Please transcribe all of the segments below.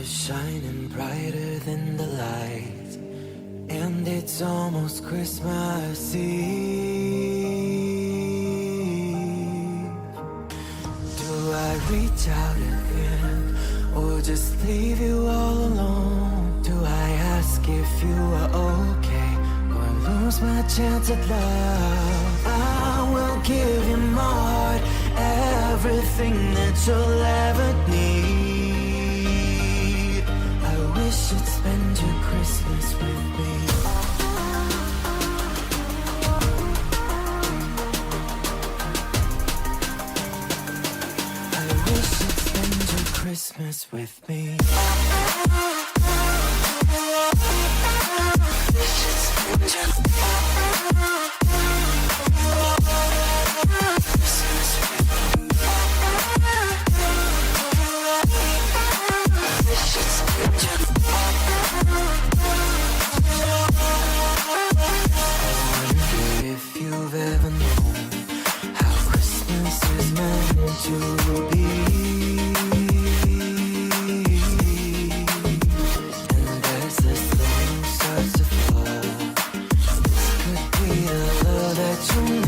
is shining brighter than the lights, and it's almost Christmas Eve. Do I reach out again, or just leave you all alone? Do I ask if you are okay, or lose my chance at love? I will give you my heart, everything that you'll ever need. I wish you'd spend your Christmas with me. I wish you'd spend your Christmas with me. If you've ever known how Christmas is meant to be, and as the snow starts to fall, this could be the love that you need.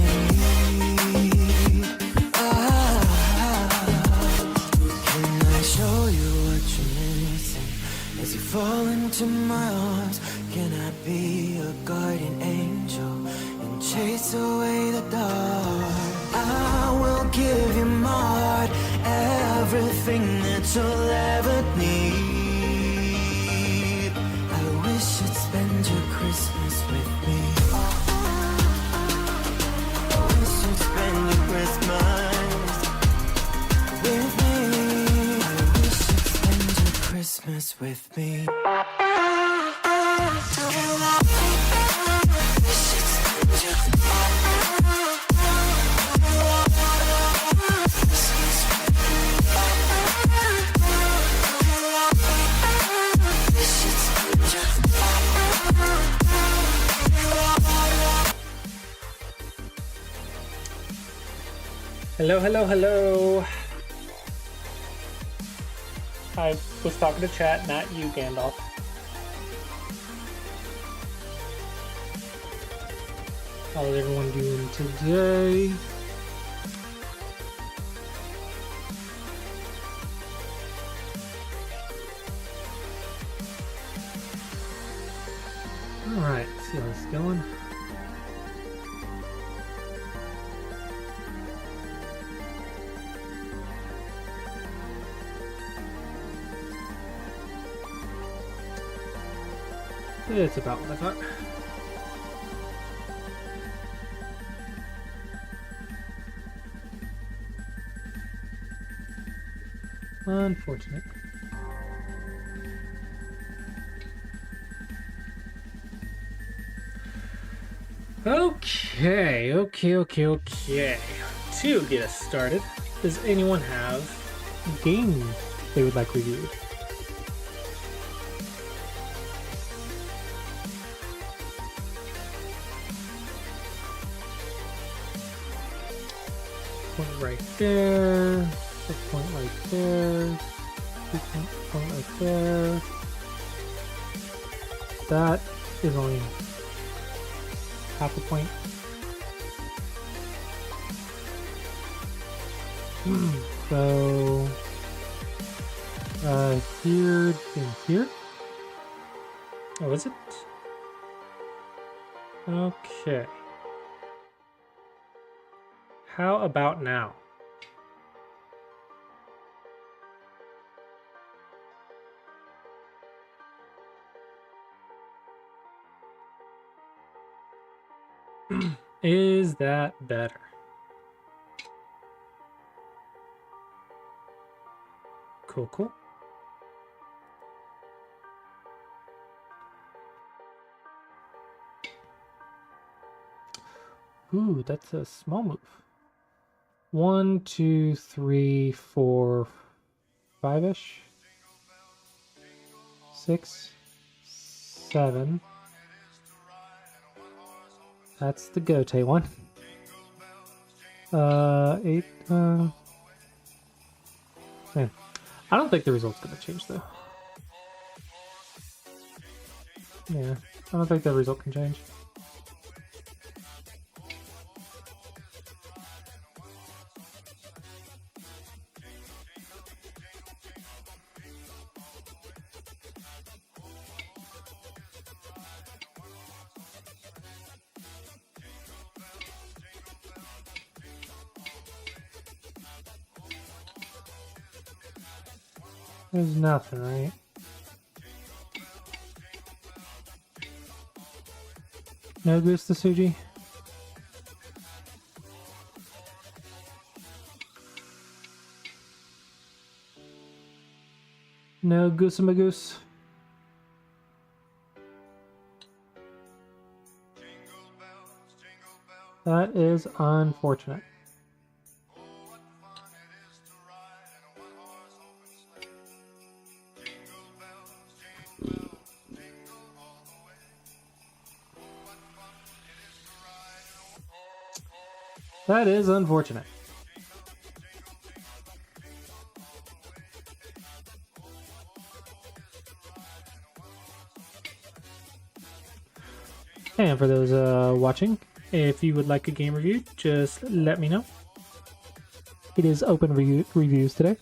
Can I show you what you're missing as you fall into my arms? Can I be your guardian angel and chase away the dark? I will give you my heart, everything that you'll ever need. I wish you'd spend your Christmas with me. I wish you'd spend your Christmas with me. I wish you'd spend your Christmas with me. Hello, hello, hello. I was talking to chat, not you, Gandalf. How's everyone doing today? Alright, see how this is going. It's about what I thought. Unfortunate. Okay. To get us started, does anyone have games they would like reviewed? Point right there. A point right there. Point right there. That is only half a point. So here and here. Oh, is it? Okay. How about now? Is that better? Cool. Ooh, that's a small move. 1, 2, 3, 4, 5-ish. 6, 7. That's the Gote one. 8. Man. I don't think the result's gonna change though. Yeah, I don't think the result can change. There's nothing, right? No goose to Suji? No goose my goose. That is unfortunate. That is unfortunate. And for those watching, if you would like a game review, just let me know. It is open reviews today.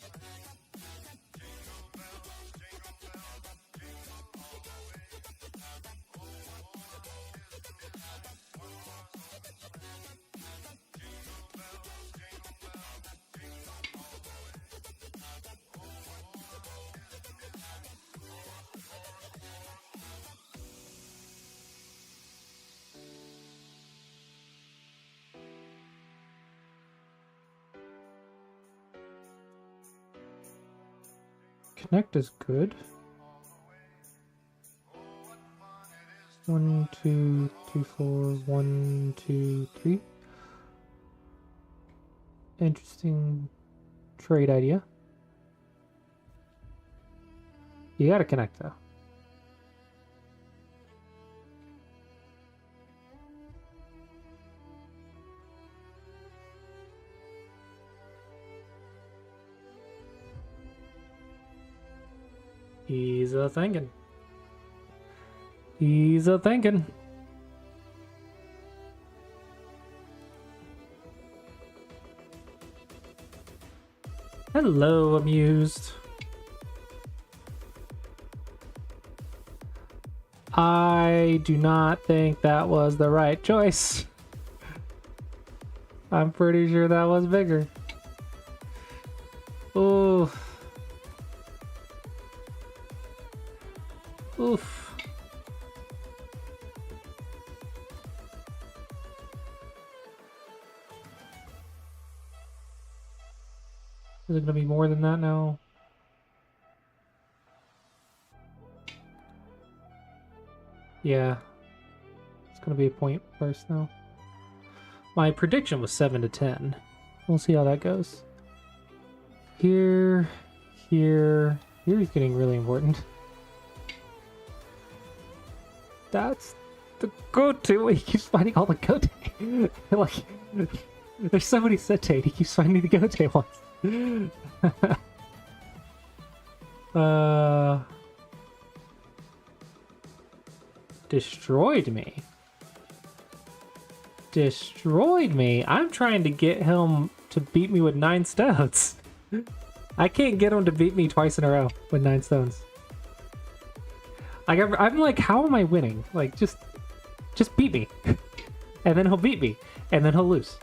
Connect is good. 1, 2, 3, 4, 1, 2, 3. Interesting trade idea. You gotta connect though. He's a thinking. He's a thinking. Hello, Amused. I do not think that was the right choice. I'm pretty sure that was bigger. Ooh. Oof. Is it gonna be more than that now? Yeah. It's gonna be a point first now. My prediction was 7 to 10. We'll see how that goes. Here's getting really important. That's the Gote. He keeps finding all the Gote. Like, there's so many Sete. He keeps finding the Gote ones. Destroyed me. Destroyed me. I'm trying to get him to beat me with 9 stones. I can't get him to beat me twice in a row with 9 stones. Like I'm like, how am I winning? Like, just beat me, and then he'll beat me, and then he'll lose.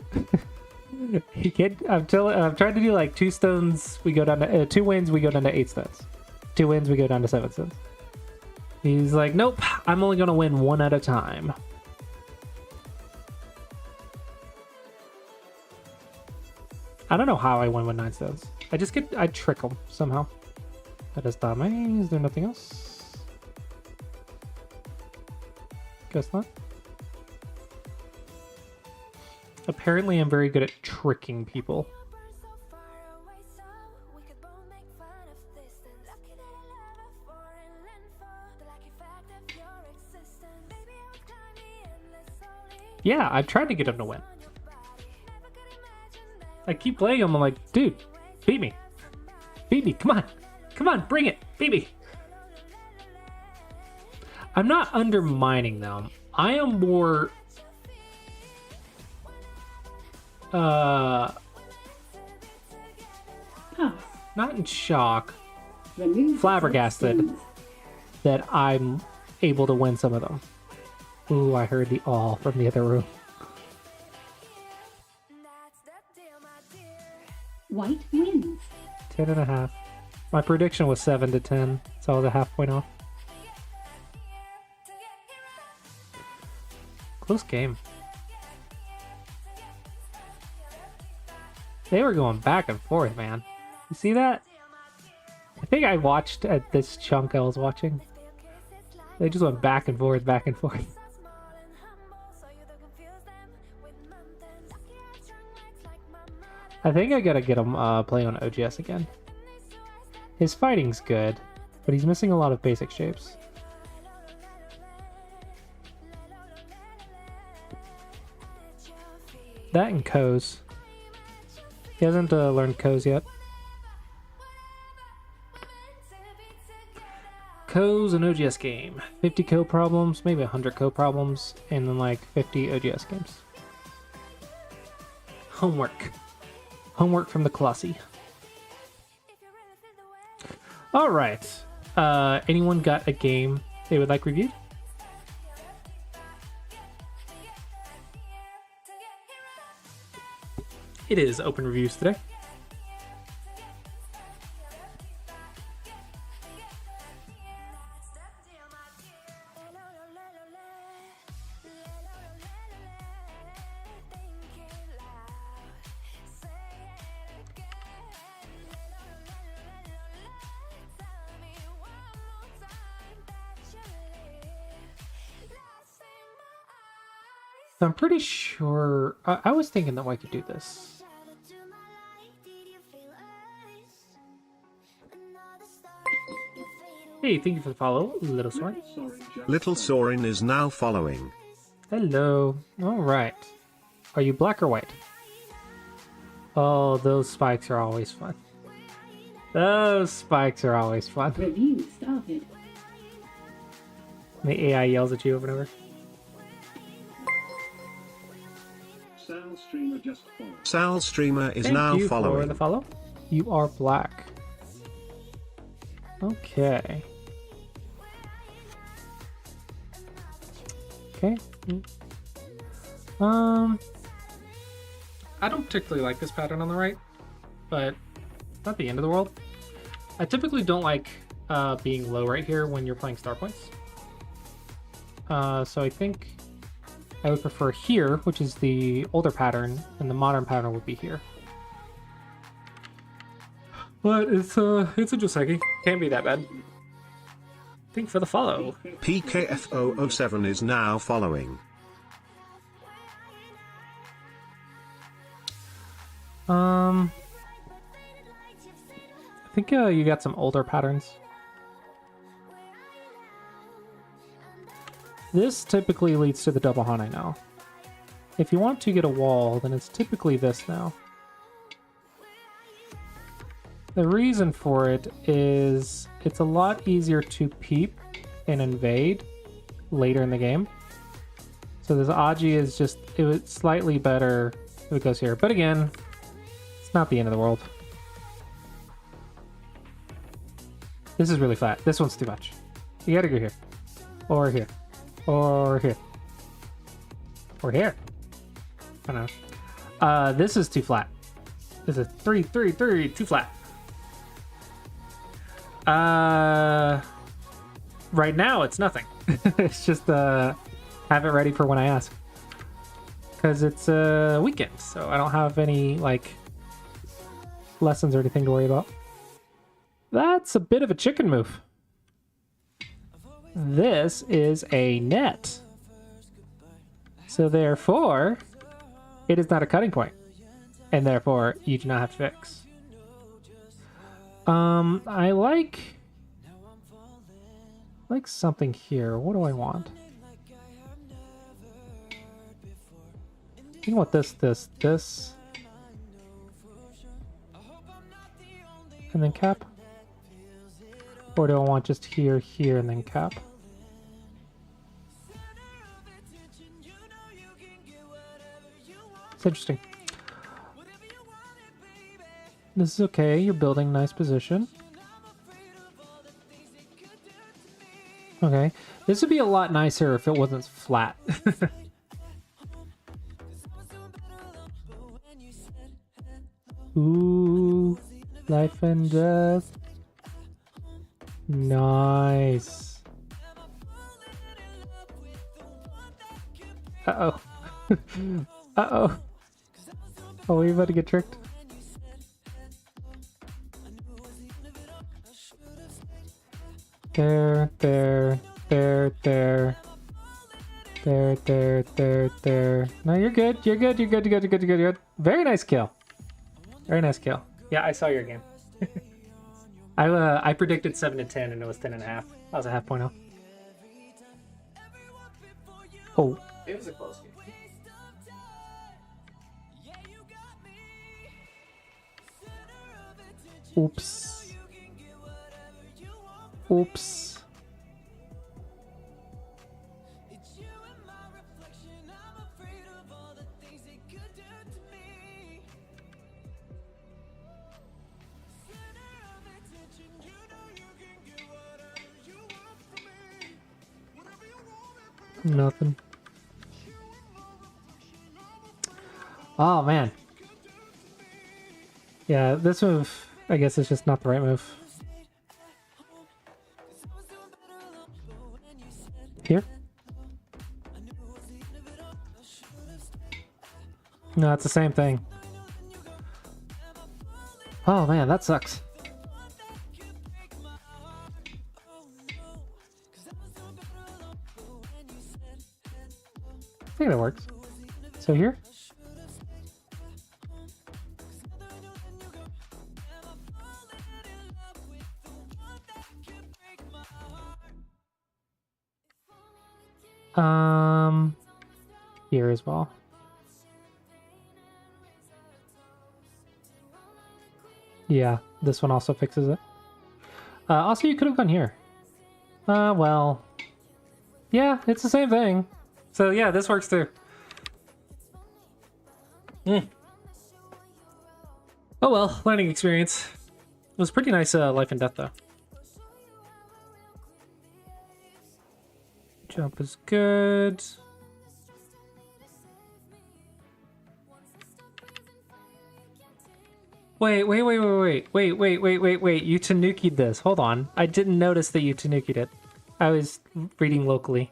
He can't. I'm trying to do like 2 stones. We go down to 2 wins. We go down to 8 stones. 2 wins. We go down to 7 stones. He's like, nope. I'm only gonna win 1 at a time. I don't know how I win with 9 stones. I trick him somehow. That is Dame. Is there nothing else? Guess not. Apparently I'm very good at tricking people. Yeah, I've tried to get him to win. I keep playing him, I'm like, dude, beat me. Beat me, come on. Come on, bring it, beat me. I'm not undermining them. I am more Pass. not in shock, Remove flabbergasted substance. that I'm able to win some of them. Ooh, I heard the all from the other room. White wins. 10.5. My prediction was 7 to 10, so I was a half point off. Close game. They were going back and forth, man. You see that? I think I watched at this chunk I was watching. They just went back and forth, back and forth. I think I gotta get him playing on OGS again. His fighting's good, but he's missing a lot of basic shapes. That and Ko's. He hasn't learned Ko's yet. Ko's an OGS game. 50 Ko problems, maybe 100 Ko problems, and then like 50 OGS games. Homework. Homework from the Colossi. Alright. Anyone got a game they would like reviewed? It is open reviews today. So I'm pretty sure I was thinking that I could do this. Hey, thank you for the follow, Little Soren. Little Soren is now following. Hello. All right. Are you black or white? Oh, those spikes are always fun. Those spikes are always fun. Review started. The AI yells at you over and over. Sal Streamer just followed. Sal Streamer is Thank now you for following. the follow. You are black. Okay. Okay. I don't particularly like this pattern on the right, but it's not the end of the world. I typically don't like being low right here when you're playing star points. So I think I would prefer here, which is the older pattern, and the modern pattern would be here. But it's a Joseki. Can't be that bad. Thank you for the follow. PKF007 is now following. I think you got some older patterns. This typically leads to the double Hane now. If you want to get a wall, then it's typically this now. The reason for it is it's a lot easier to peep and invade later in the game. So this Aji is just, it was slightly better if it goes here. But again, it's not the end of the world. This is really flat. This one's too much. You gotta go here. Or here. Or here. Or here. I don't know. This is too flat. This is 3, 3, 3, too flat. Right now it's nothing. It's just have it ready for when I ask. Because it's a weekend, so I don't have any like lessons or anything to worry about. That's a bit of a chicken move. This is a net. So therefore, it is not a cutting point. And therefore, you do not have to fix. I like something here. What do I want? You want this, and then cap? Or do I want just here, here, and then cap? It's interesting. This is okay. You're building nice position. Okay. This would be a lot nicer if it wasn't flat. Ooh. Life and death. Nice. Uh-oh. Uh-oh. Oh, we about to get tricked? There. No, you're good. You're good. Very nice kill. Very nice kill. Yeah, I saw your game. I predicted 7 to 10 and it was 10 and a half. That was a half point off. Oh. It was a close game. Oops. Oops. Nothing. Oh man. Yeah, this move, I guess, is just not the right move. Here? No, it's the same thing. Oh man, that sucks. I think that works. So here? Here as well. Yeah, this one also fixes it. Also, you could have gone here. Well, yeah, it's the same thing. So yeah, this works too. Oh well, learning experience. It was pretty nice life and death though. Jump is good. Wait. You Tanuki'd this. Hold on. I didn't notice that you Tanuki'd it. I was reading locally.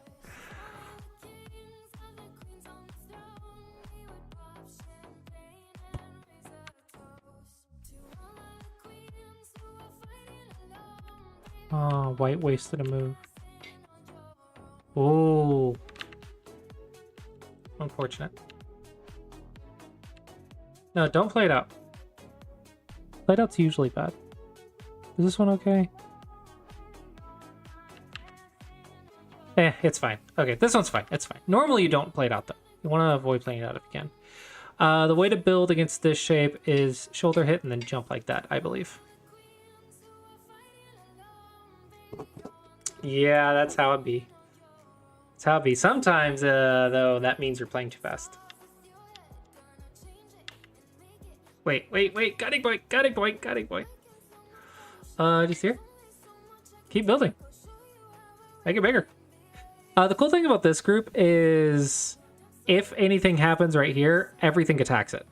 Oh, white wasted a move. Oh. Unfortunate. No, don't play it out. Play it out's usually bad. Is this one okay? It's fine. Okay, this one's fine. It's fine. Normally you don't play it out though. You want to avoid playing it out if you can. The way to build against this shape is shoulder hit and then jump like that, I believe. Yeah, that's how it be. That's how it be. Sometimes, though, that means you're playing too fast. Wait. Got it, boy. Just here. Keep building. Make it bigger. The cool thing about this group is if anything happens right here, everything attacks it.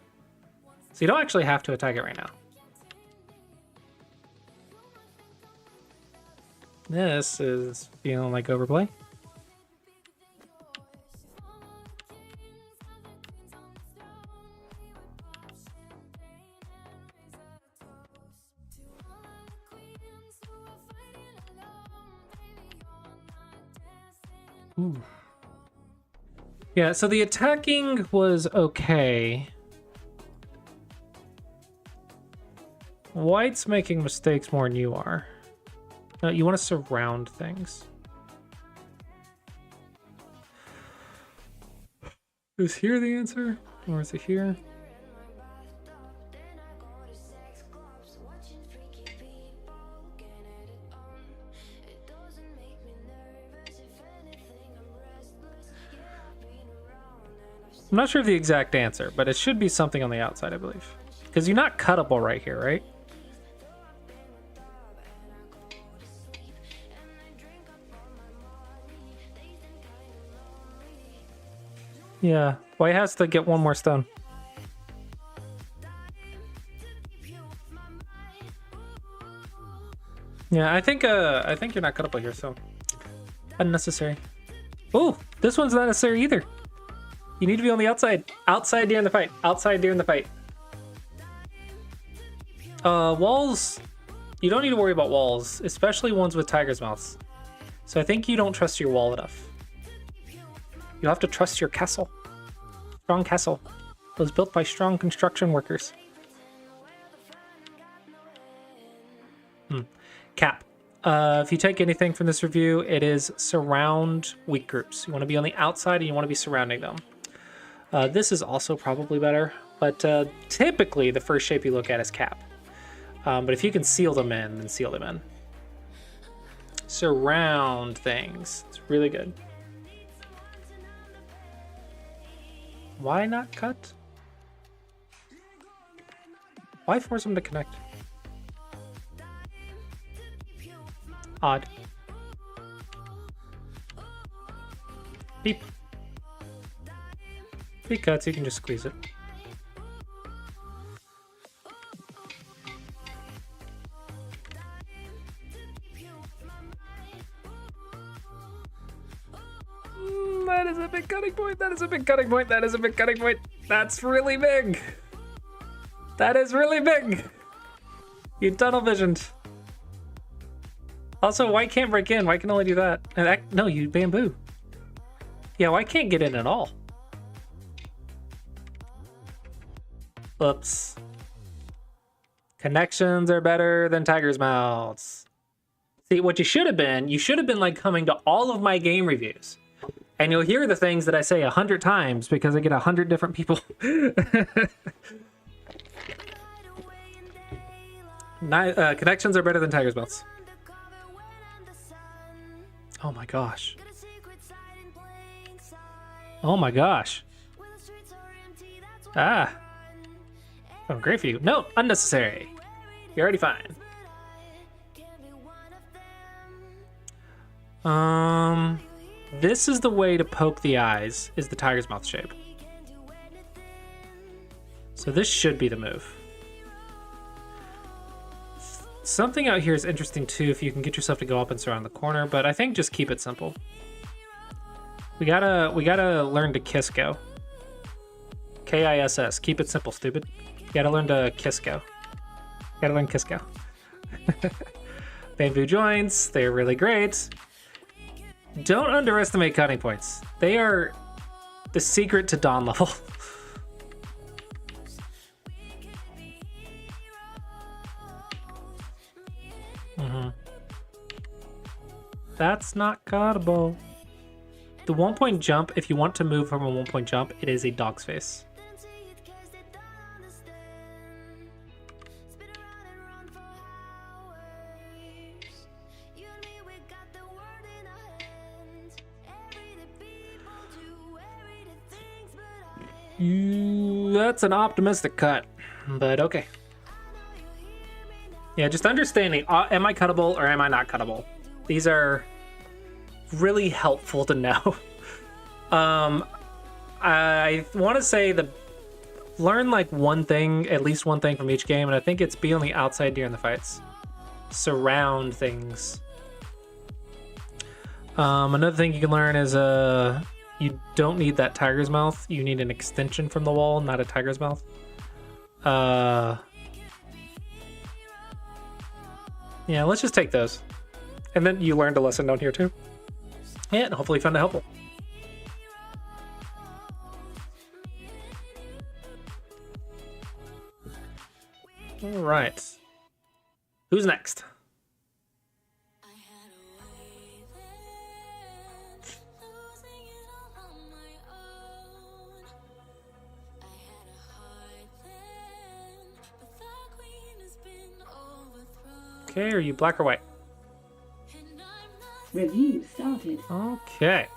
So you don't actually have to attack it right now. This is feeling like overplay. Ooh. Yeah, so the attacking was okay. White's making mistakes more than you are. No, you want to surround things. Is here the answer? Or is it here? I'm not sure of the exact answer, but it should be something on the outside, I believe. Because you're not cuttable right here, right? Yeah, White has to get one more stone. Yeah, I think you're not cuttable here, so unnecessary. Oh, this one's not necessary either. You need to be on the outside. Outside during the fight. Outside during the fight. Walls. You don't need to worry about walls, especially ones with tiger's mouths. So I think you don't trust your wall enough. You have to trust your castle. Strong castle. It was built by strong construction workers. Cap. If you take anything from this review, it is surround weak groups. You want to be on the outside and you want to be surrounding them. This is also probably better, but typically the first shape you look at is cap. But if you can seal them in, then seal them in. Surround things. It's really good. Why not cut? Why force them to connect? Odd. Beep. If he cuts, you can just squeeze it. That is a big cutting point. That is a big cutting point. That is a big cutting point. That's really big. That is really big. You tunnel visioned. Also, White can't break in. White can only do that. And no, you bamboo. Yeah, White can't get in at all. Oops. Connections are better than tiger's mouths. See, what you should have been like coming to all of my game reviews. And you'll hear the things that I say 100 times because I get 100 different people. Connections are better than tiger's mouths. Oh my gosh. Oh my gosh. Ah. Oh, great for you. No, unnecessary. You're already fine. This is the way to poke the eyes, is the tiger's mouth shape. So this should be the move. Something out here is interesting too if you can get yourself to go up and surround the corner, but I think just keep it simple. We gotta learn to kiss go. K-I-S-S. Keep it simple, stupid. You gotta learn to kiss go. Gotta learn kiss go. Bamboo joints, they're really great. Don't underestimate cutting points. They are the secret to Dawn level. That's not cuttable. The 1-point jump, if you want to move from a 1-point jump, it is a dog's face. That's an optimistic cut, but okay. Yeah, just understanding, am I cuttable or am I not cuttable? These are really helpful to know. I want to say learn like one thing, at least one thing from each game, and I think it's be on the outside during the fights. Surround things. Another thing you can learn is you don't need that tiger's mouth. You need an extension from the wall, not a tiger's mouth. Yeah, let's just take those. And then you learned a lesson down here too. Yeah, and hopefully found it helpful. All right. Who's next? Okay, are you black or white? Review started. Okay.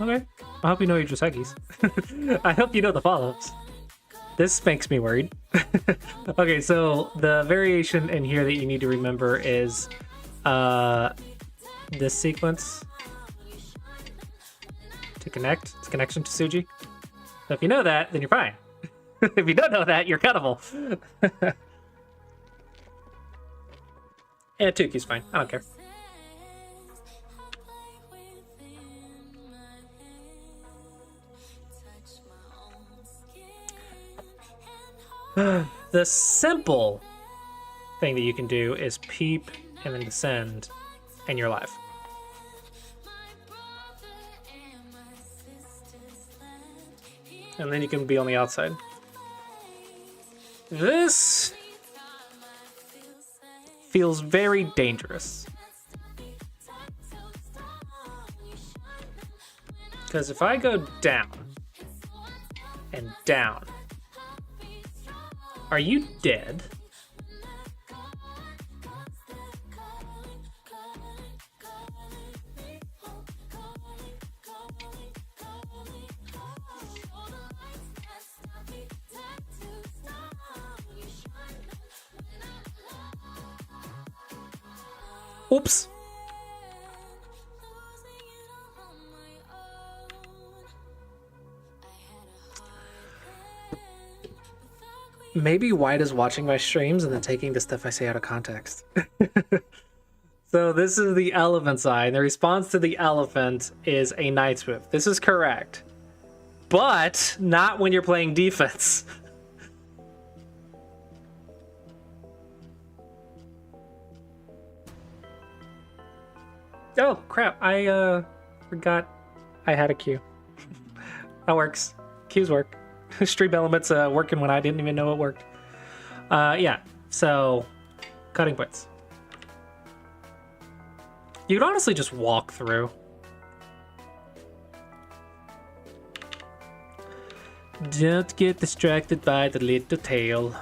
Okay. I hope you know your Joseki's. I hope you know the follows. This makes me worried. Okay, so the variation in here that you need to remember is this sequence to connect. It's connection to Suji. So if you know that, then you're fine. If you don't know that, you're cuttable. Yeah, Tuki's fine. I don't care. The simple thing that you can do is peep and then descend, and you're alive. And then you can be on the outside. This feels very dangerous. Because if I go down and down, are you dead? Oops. Maybe White is watching my streams and then taking the stuff I say out of context. So this is the elephant side. The response to the elephant is a Night Swift. This is correct. But not when you're playing defense. Oh, crap. I forgot I had a queue. That works. Queues work. Stream elements working when I didn't even know it worked. Yeah, so cutting points. You could honestly just walk through. Don't get distracted by the little tail.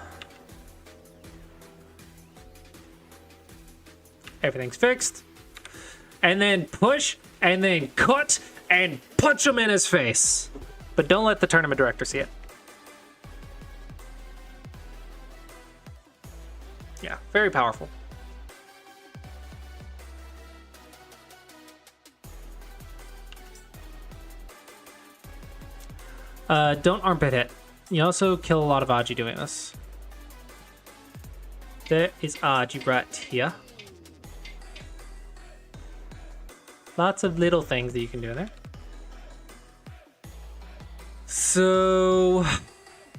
Everything's fixed. And then push, and then cut, and punch him in his face. But don't let the tournament director see it. Yeah, very powerful. Don't armpit hit. You also kill a lot of Aji doing this. There is Aji right here. Lots of little things that you can do there. So,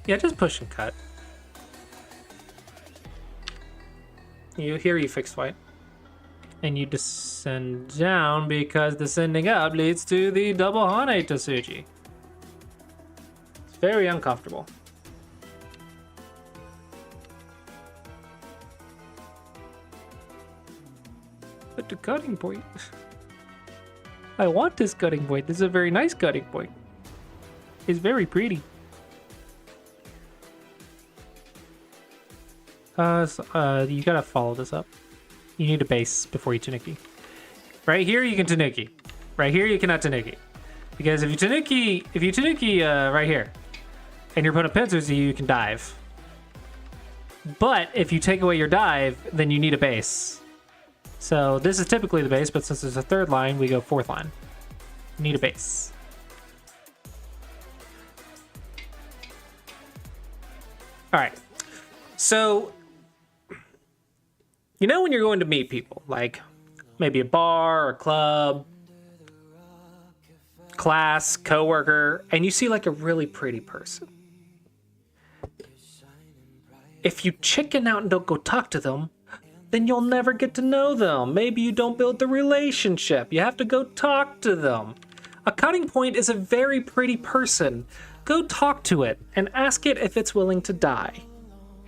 yeah, just push and cut. You fixed White. And you descend down because descending up leads to the double Hane Tasuji. It's very uncomfortable. But the cutting point. I want this cutting point. This is a very nice cutting point. It's very pretty. You gotta follow this up. You need a base before you Tanuki. Right here you can Tanuki. Right here you cannot Tanuki. Because if you Tanuki right here, and your opponent pincers you, you can dive. But if you take away your dive, then you need a base. So this is typically the base, but since there's a third line, we go fourth line. You need a base. All right. So, you know when you're going to meet people, like maybe a bar or a club, class, coworker, and you see like a really pretty person. If you chicken out and don't go talk to them, then you'll never get to know them. Maybe you don't build the relationship. You have to go talk to them. A cutting point is a very pretty person. Go talk to it and ask it if it's willing to die.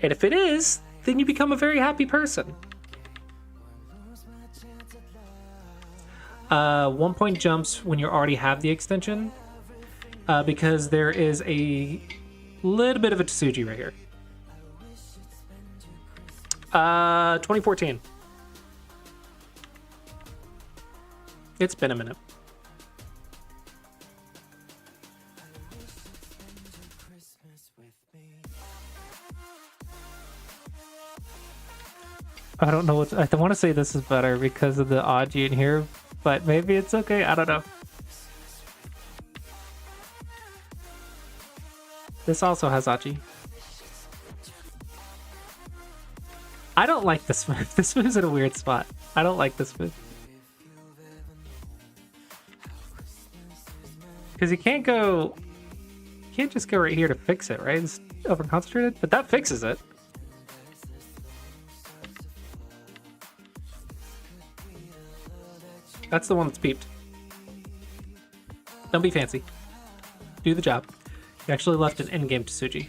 And if it is, then you become a very happy person. 1 point jumps when you already have the extension, because there is a little bit of a Tsuji right here. 2014. It's been a minute. I don't know what I want to say. This is better because of the Aji in here, but maybe it's okay. I don't know. This also has Aji. I don't like this move. This move's in a weird spot. I don't like this move. Because you can't go... You can't just go right here to fix it, right? It's over-concentrated, but that fixes it. That's the one that's beeped. Don't be fancy. Do the job. You actually left an endgame to Suji.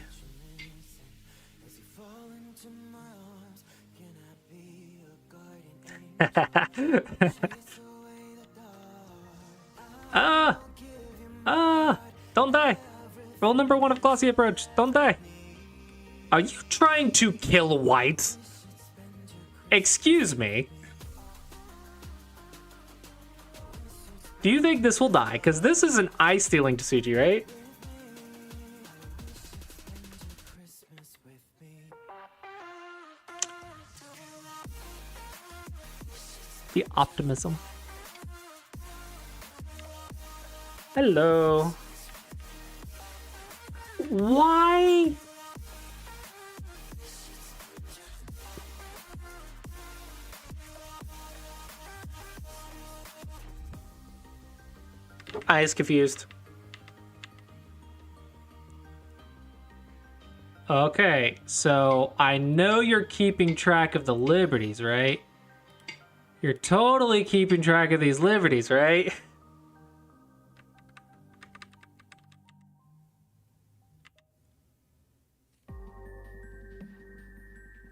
Don't die. Rule number 1 of Glossy Approach. Don't die. Are you trying to kill White? Excuse me. Do you think this will die? Because this is an eye stealing to Suji, right? The optimism. Hello. Why? Eyes confused. Okay, so I know you're keeping track of the liberties, right? You're totally keeping track of these liberties, right?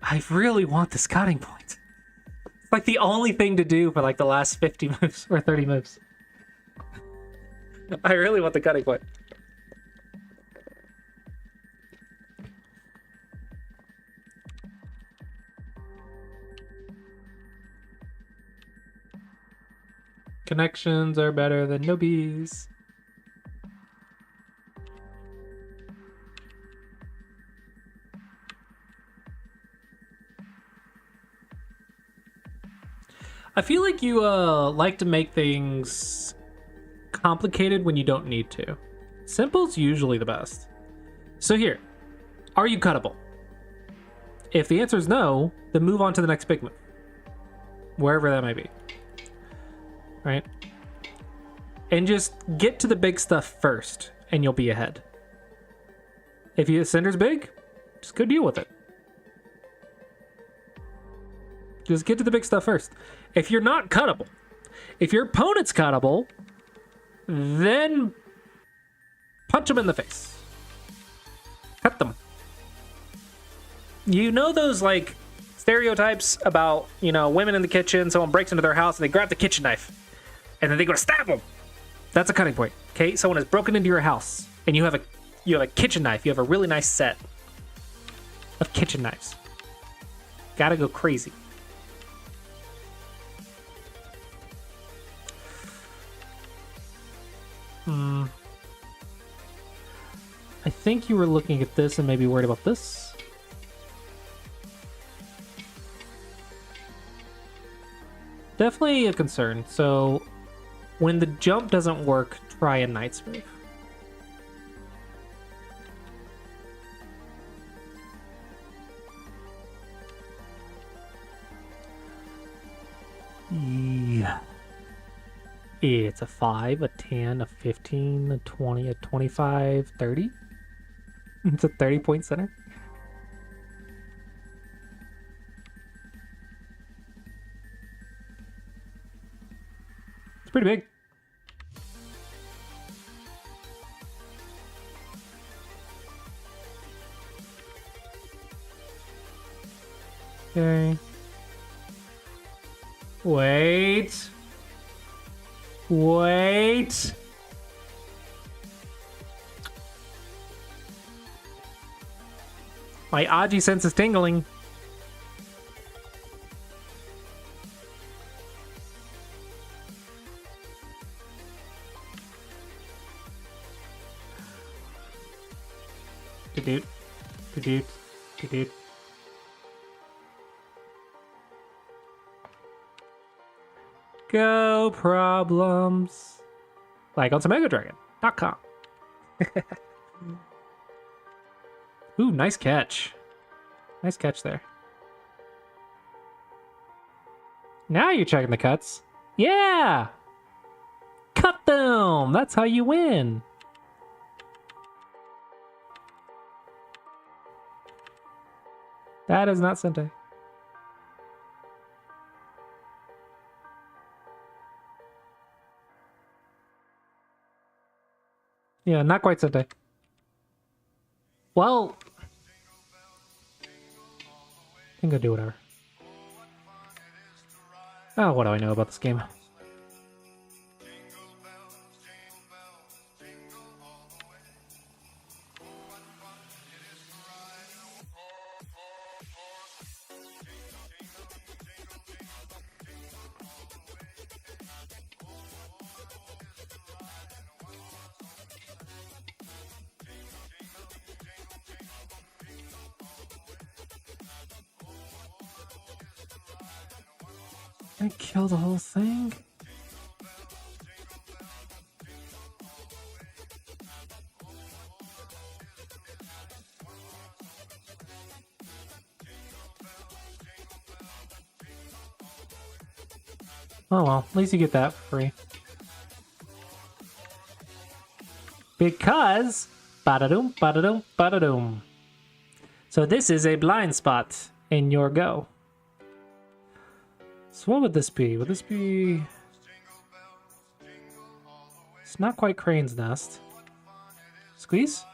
I really want this cutting point. It's like the only thing to do for like the last 50 moves or 30 moves. I really want the cutting point. Connections are better than nobies. I feel like you like to make things complicated when you don't need to. Simple's usually the best. So here, are you cuttable? If the answer is no, then move on to the next big move. Wherever that may be. Right? And just get to the big stuff first, and you'll be ahead. If your Cinder's big, just go deal with it. Just get to the big stuff first. If you're not cuttable, if your opponent's cuttable, then punch them in the face. Cut them. You know those, like, stereotypes about, you know, women in the kitchen, someone breaks into their house and they grab the kitchen knife and then they go to stab them. That's a cutting point. Okay, someone has broken into your house and you have a kitchen knife. You have a really nice set of kitchen knives. Gotta go crazy. I think you were looking at this and maybe worried about this. Definitely a concern. So when the jump doesn't work, try a Knight's move. Yeah. It's a 5, a 10, a 15, a 20, a 25, 30. It's a 30-point center. It's pretty big. Okay. Wait. Wait. My Aji sense is tingling. Doot, doot, doot. Go problems. Like on SamegaDragon.com. Ooh, nice catch. Nice catch there. Now you're checking the cuts. Yeah! Cut them! That's how you win. That is not Sente. Yeah, not quite Sente. Well, I think I'll do whatever. Oh, what do I know about this game? I kill the whole thing? Oh well, at least you get that for free. Because bada-doom, bada-doom, bada-doom. So this is a blind spot in your go. So what would this be? Would this be... It's not quite Crane's Nest. Squeeze?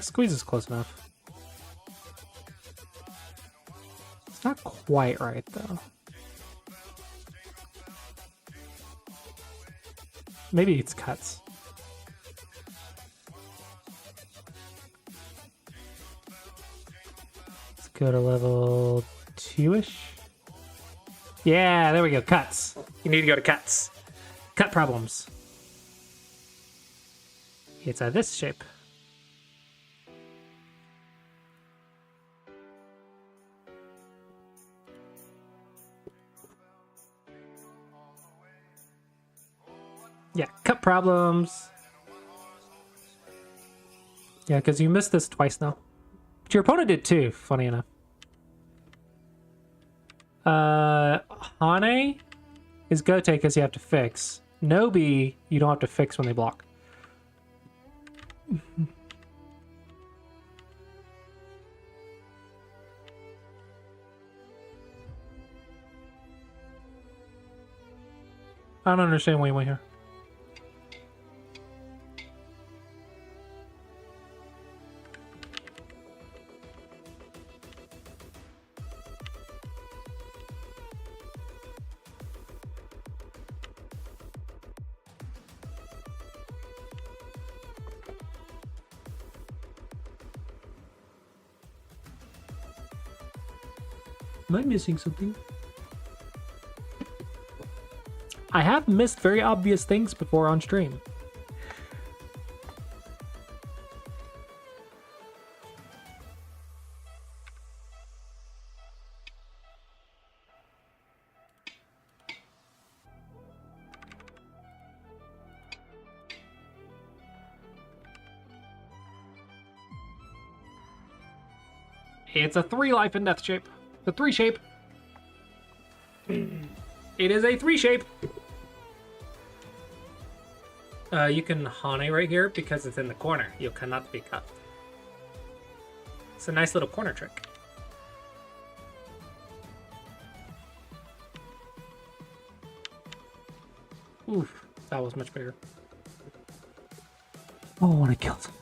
Squeeze is close enough. It's not quite right, though. Maybe it's cuts. Let's go to level 2-ish. Yeah, there we go. Cuts. You need to go to cuts. Cut problems. It's this shape. Yeah, cut problems. Yeah, because you missed this twice now. But your opponent did too, funny enough. Hane is Gote because you have to fix. Nobi, you don't have to fix when they block. I don't understand why you went here. Am I missing something? I have missed very obvious things before on stream. It's a 3 life and death shape. The 3 shape. It is a 3 shape. You can Hane right here because it's in the corner. You cannot be cut. It's a nice little corner trick. Oof, that was much bigger. Oh, I want to kill something.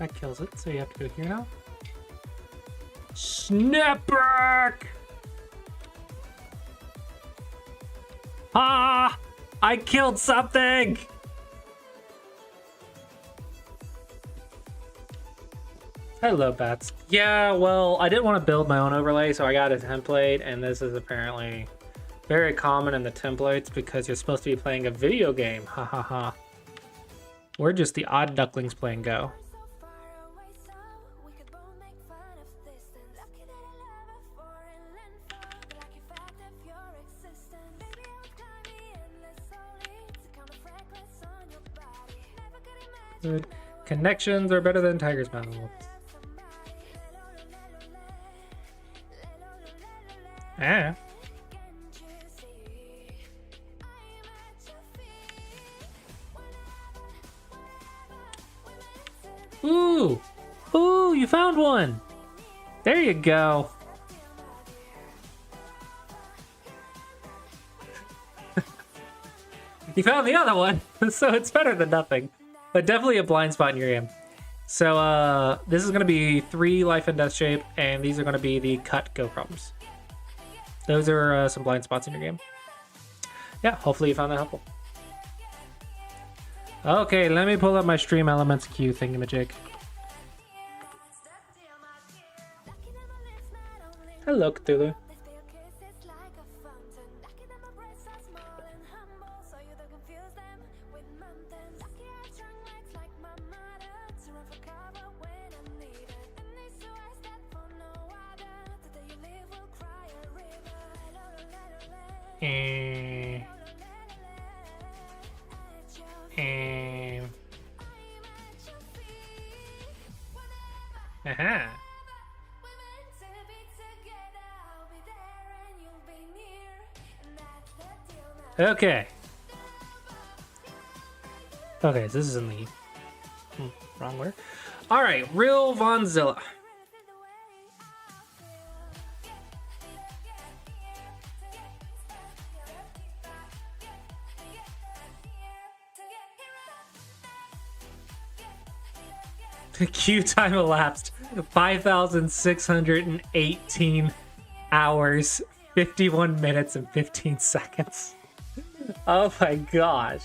That kills it. So you have to go here now. Snapback! Ah! I killed something! Hello, bats. Yeah, well, I didn't want to build my own overlay, so I got a template, and this is apparently very common in the templates because you're supposed to be playing a video game. Ha ha ha. We're just the odd ducklings playing Go. Good. Connections are better than Tiger's Mouth. Ah. Ooh! Ooh, you found one! There you go. You found the other one, so it's better than nothing. But definitely a blind spot in your game. So this is going to be 3 life and death shape, and these are going to be the cut go problems. Those are some blind spots in your game. Yeah, hopefully you found that helpful. Okay, let me pull up my Stream Elements queue thingamajig. Hello, Cthulhu. Aha. Okay. Okay, so this is in the wrong word. All right, Real Vonzilla. Queue time elapsed 5,618 hours, 51 minutes, and 15 seconds. Oh my gosh.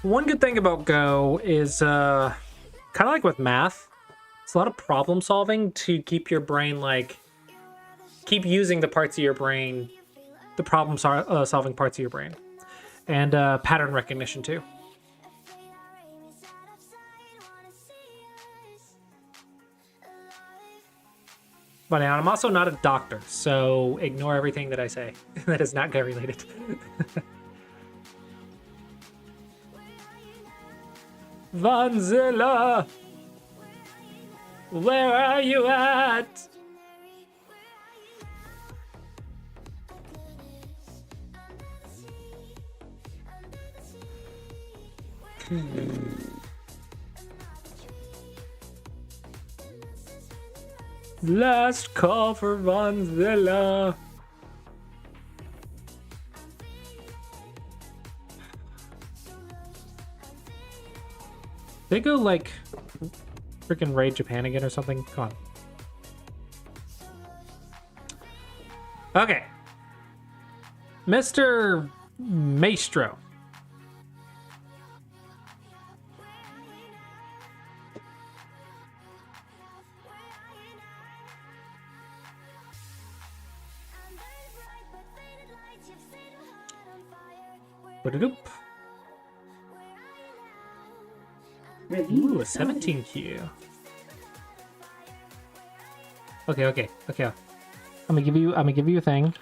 One good thing about Go is kind of like with math, it's a lot of problem solving to keep your brain keep using the parts of your brain, the problem solving parts of your brain, and pattern recognition too. But I'm also not a doctor, so ignore everything that I say that is not Go related. Vonzilla, where are you at? Last call for Vonzilla. They go freaking raid Japan again or something? Come on. Okay. Mr. Maestro. Ba-da-doop. Ooh, a 17 Q. Okay. I'm gonna give you a thing.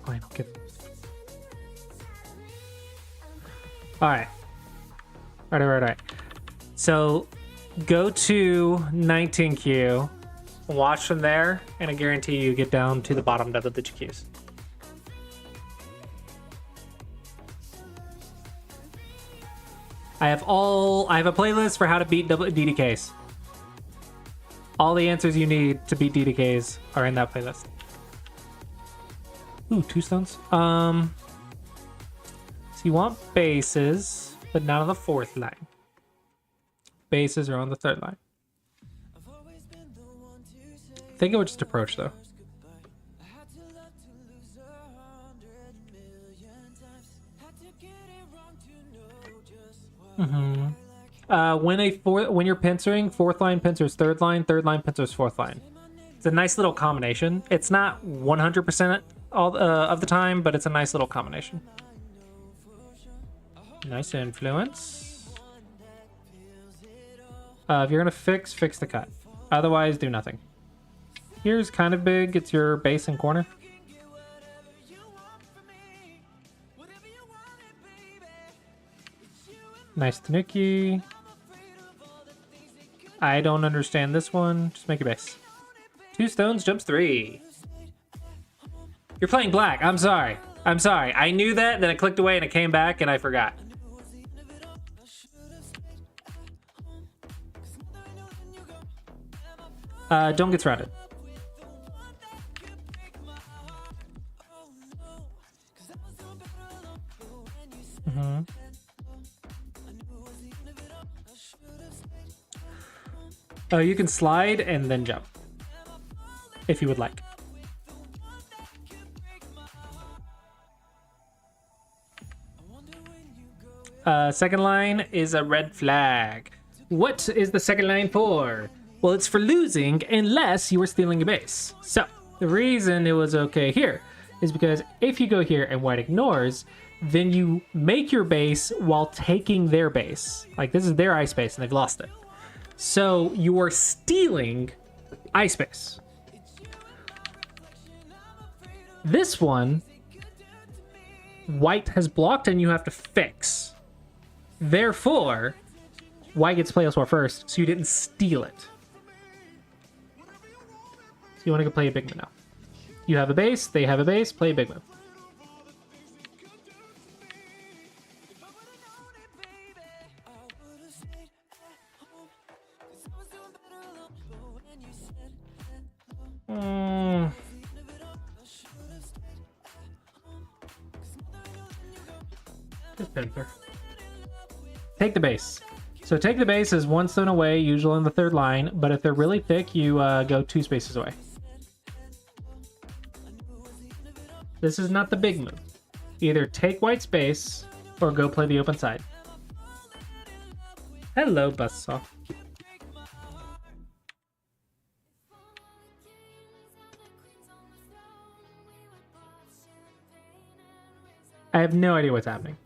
Fine, I'll give. All right. So go to 19Q, watch from there, and I guarantee you get down to the bottom depth of the queues. I have a playlist for how to beat DDKs. All the answers you need to beat DDKs are in that playlist. Ooh, 2 stones. So you want bases, but not on the 4th line. Bases are on the 3rd line. I think I would just approach though. When you're pincering, 4th line pincers 3rd line pincers 4th line. It's a nice little combination. It's not 100% all of the time, but it's a nice little combination. Nice influence. If you're gonna fix the cut. Otherwise, do nothing. Here's kind of big. It's your base and corner. Nice Tanuki. I don't understand this one. Just make a base. 2 stones, jumps 3. You're playing black. I'm sorry. I knew that, then I clicked away and it came back and I forgot. Don't get surrounded. You can slide and then jump if you would like. Second line is a red flag. What is the second line for? Well, it's for losing unless you were stealing a base. So the reason it was okay here is because if you go here and white ignores, then you make your base while taking their base. Like this is their ice base and they've lost it. So you are stealing ice space. This one, white has blocked and you have to fix. Therefore, white gets play elsewhere first, so you didn't steal it. So you want to go play a big move now. You have a base, they have a base, play a big move. Just pincer. Take the base. So take the base is 1 stone away, usually on the 3rd line, but if they're really thick, you go 2 spaces away. This is not the big move. Either take white space or go play the open side. Hello, Buzzsaw. I have no idea what's happening.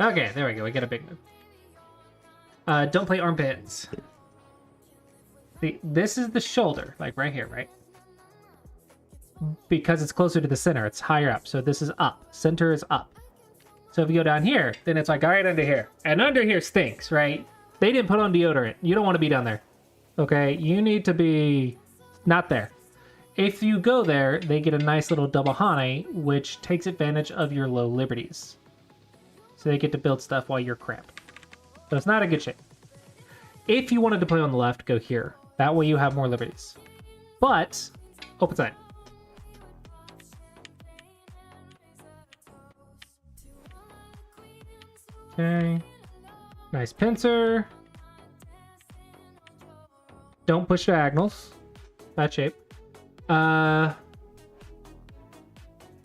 Okay, there we go. We get a big move. Don't play armpits. See, this is the shoulder, like right here, right? Because it's closer to the center, it's higher up. So this is up. Center is up. So if you go down here, then it's like right under here. And under here stinks, right? They didn't put on deodorant. You don't want to be down there. Okay? You need to be not there. If you go there, they get a nice little double Hane, which takes advantage of your low liberties. So they get to build stuff while you're cramped. So it's not a good shape. If you wanted to play on the left, go here. That way you have more liberties. But, open side. Okay. Nice pincer. Don't push diagonals. Bad shape.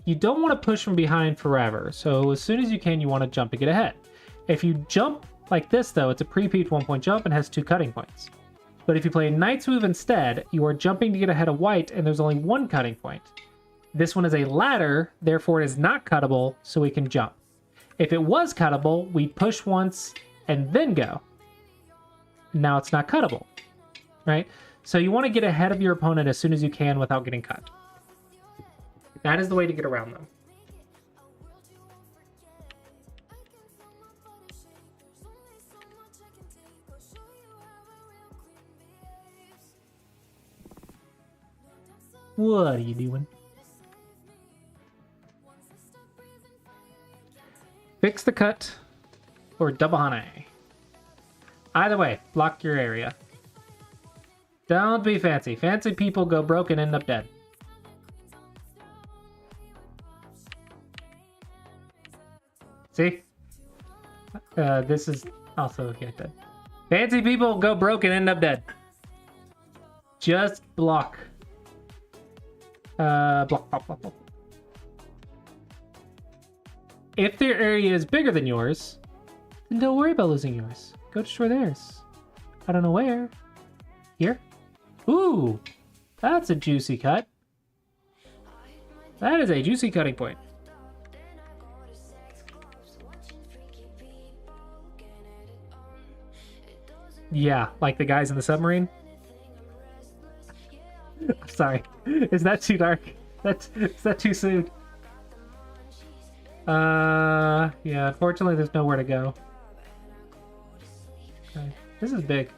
You don't want to push from behind forever. So as soon as you can, you want to jump to get ahead. If you jump like this, though, it's a pre-peaked 1-point jump and has 2 cutting points. But if you play a knight's move instead, you are jumping to get ahead of white, and there's only 1 cutting point. This one is a ladder, therefore it is not cuttable, so we can jump. If it was cuttable, we'd push once and then go. Now it's not cuttable, right? So you want to get ahead of your opponent as soon as you can without getting cut. That is the way to get around them. What are you doing? Fix the cut. or double honey. Either way, block your area. Don't be fancy. Fancy people go broke and end up dead. See? This is also get dead. Fancy people go broke and end up dead. Just block. Block, block, block, block. If their area is bigger than yours, then don't worry about losing yours. Go destroy theirs. I don't know where. Here? Ooh, that's a juicy cut. That is a juicy cutting point. Yeah, like the guys in the submarine. Sorry, is that too dark? Is that too soon? Yeah, unfortunately there's nowhere to go. Okay, this is big.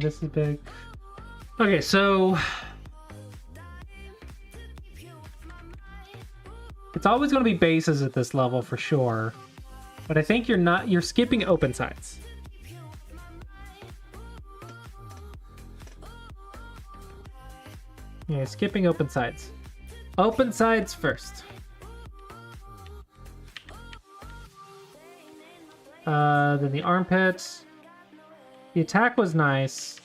This is big. Okay, so it's always going to be bases at this level for sure, but I think you're skipping open sides. Yeah, skipping open sides. Open sides first. Then the armpits. The attack was nice,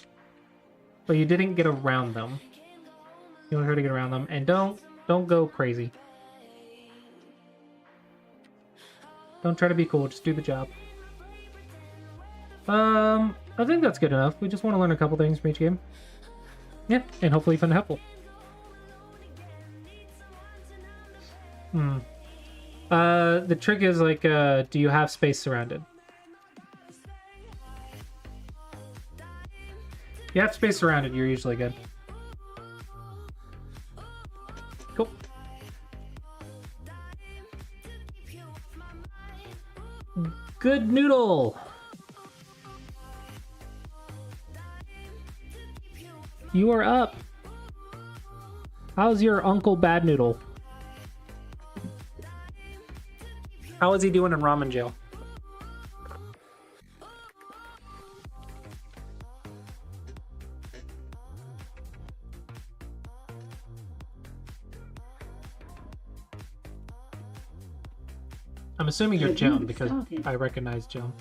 but you didn't get around them. You want her to get around them, and don't go crazy. Don't try to be cool, just do the job. I think that's good enough. We just want to learn a couple things from each game. Yeah, and hopefully find it helpful. The trick is like, do you have space surrounded? If you have space surrounded, you're usually good. Cool. Good noodle. You are up. How's your Uncle Bad Noodle? How is he doing in ramen jail? I'm assuming you're Joan because I recognize Joan.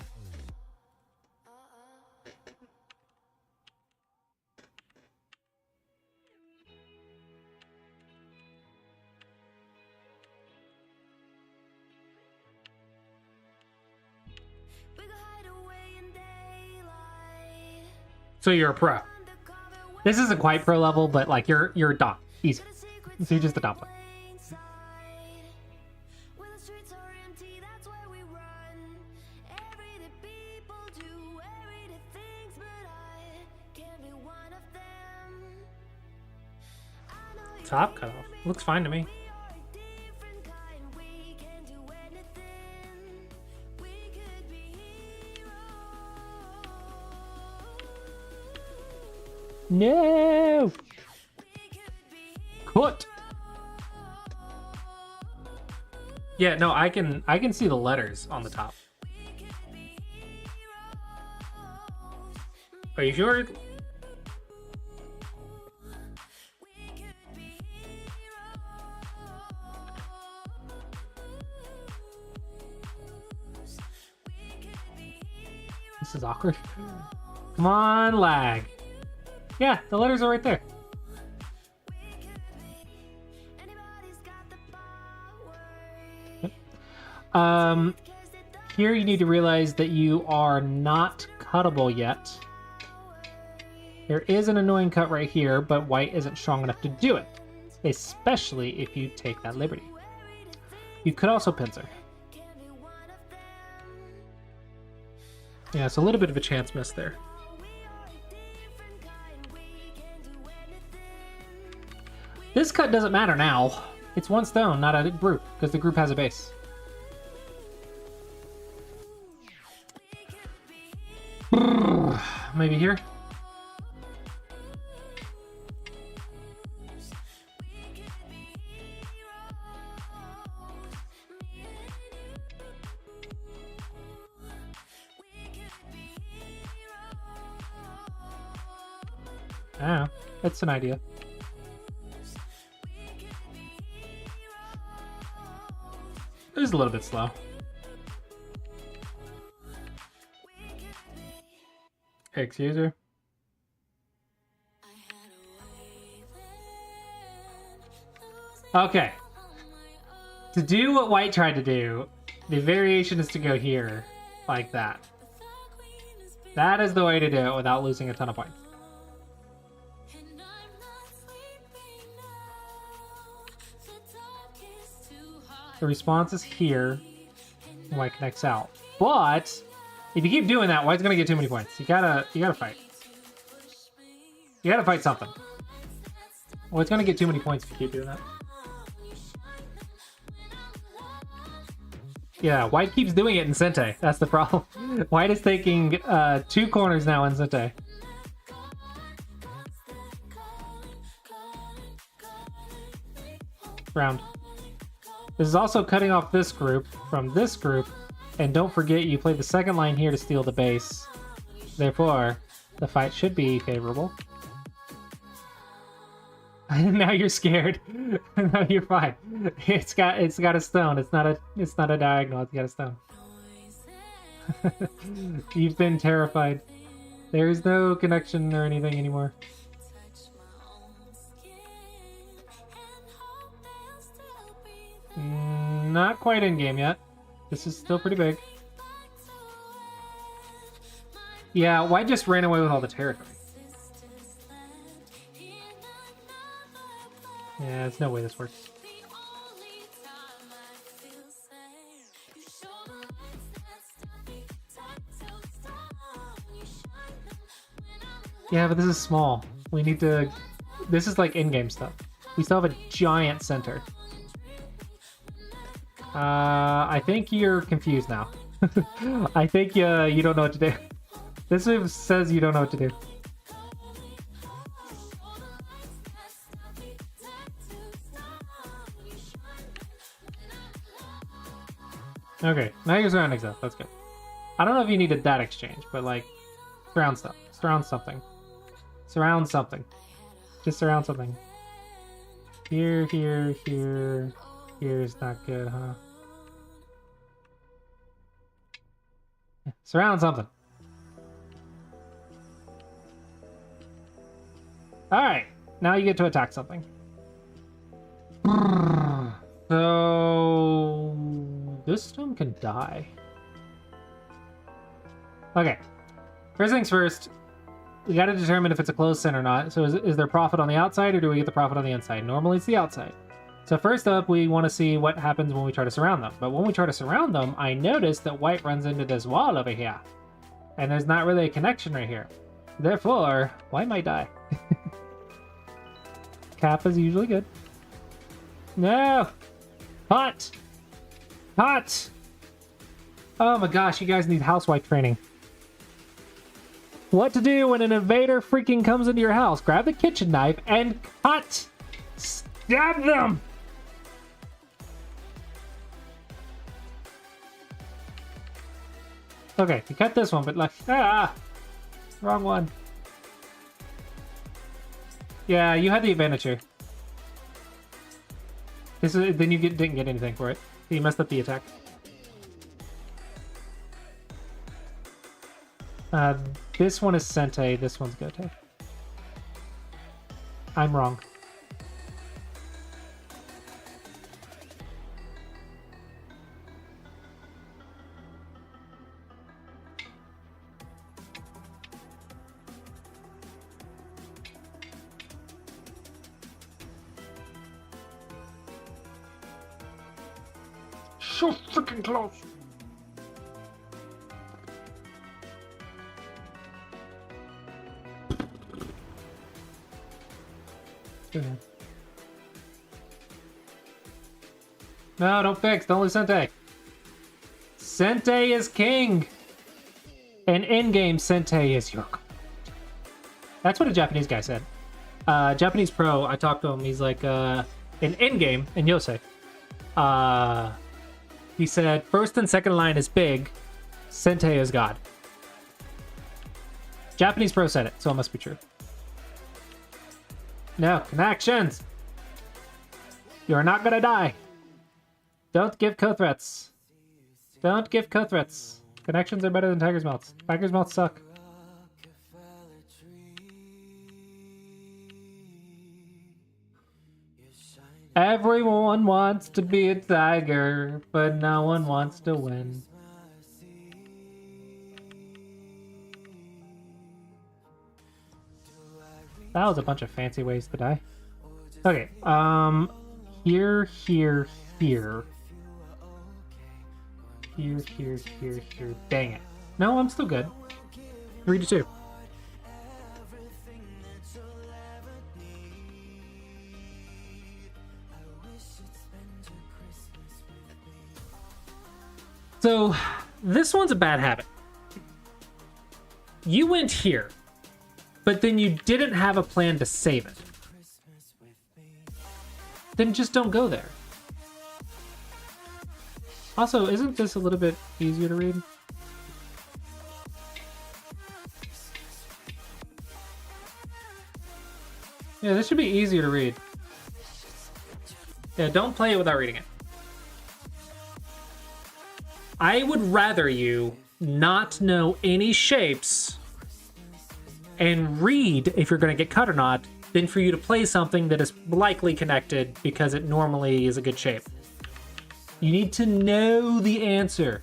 So you're a pro. This isn't quite pro level, but like you're a dom. Easy. So you're just a dom player. Top cut off. Looks fine to me. No! Cut! Yeah, no, I can see the letters on the top. Are you sure? This is awkward. Come on, lag. Yeah, the letters are right there. Here you need to realize that you are not cuttable yet. There is an annoying cut right here, but white isn't strong enough to do it, especially if you take that liberty. You could also pincer. Yeah, it's a little bit of a chance miss there. This cut doesn't matter now. It's one stone, not a group, because the group has a base. Maybe here? Ah, it's an idea. It was a little bit slow. Excuse her. Okay. To do what white tried to do, the variation is to go here, like that. That is the way to do it without losing a ton of points. The response is here. White connects out. But if you keep doing that, white's gonna get too many points. You gotta fight. You gotta fight something. Well, it's gonna get too many points if you keep doing that. Yeah, white keeps doing it in Sente. That's the problem. White is taking 2 corners now in Sente. Round. This is also cutting off this group from this group. And don't forget, you play the second line here to steal the base. Therefore, the fight should be favorable. Now you're scared. No, you're fine. It's got a stone. It's not a diagonal. It's got a stone. You've been terrified. There is no connection or anything anymore. Not quite in game yet. This is still pretty big. Yeah, white just ran away with all the territory. Yeah, there's no way this works. Yeah, but this is small. We need to... This is like in-game stuff. We still have a giant center. I think you're confused now. I think you don't know what to do. This move says you don't know what to do. Okay, now you're surrounding stuff. That's good. I don't know if you needed that exchange, but like, surround stuff. Surround something. Surround something. Just surround something. Here, here, here. Here's not good, huh? Yeah, surround something. Alright, now you get to attack something. So... this stone can die. Okay. First things first, we gotta determine if it's a closed sin or not. So is there profit on the outside, or do we get the profit on the inside? Normally it's the outside. So first up, we want to see what happens when we try to surround them. But when we try to surround them, I notice that white runs into this wall over here. And there's not really a connection right here. Therefore, white might die. Cap is usually good. No! Hot! Hot! Oh my gosh, you guys need housewife training. What to do when an invader freaking comes into your house? Grab the kitchen knife and cut! Stab them! Okay, you cut this one, but like, wrong one. Yeah, you had the advantage here. This is, then you didn't get anything for it. You messed up the attack. This one is Sente, this one's Gote. I'm wrong. So freaking close. No, don't fix. Don't lose Sente. Sente is king. And in-game Sente is your... That's what a Japanese guy said. Japanese pro, I talked to him. He's like, in-game, in Yosei. He said, first and second line is big. Sente is God. Japanese pro said it, so it must be true. No, connections! You are not gonna die. Don't give co-threats. Don't give co-threats. Connections are better than Tiger's Melts. Tiger's Melts suck. Everyone wants to be a tiger, but no one wants to win. That was a bunch of fancy ways to die. Okay, here. Here. Dang it. No, I'm still good. 3-2. So, this one's a bad habit. You went here, but then you didn't have a plan to save it. Then just don't go there. Also, isn't this a little bit easier to read? Yeah, this should be easier to read. Yeah, don't play it without reading it. I would rather you not know any shapes and read if you're going to get cut or not than for you to play something that is likely connected because it normally is a good shape. You need to know the answer.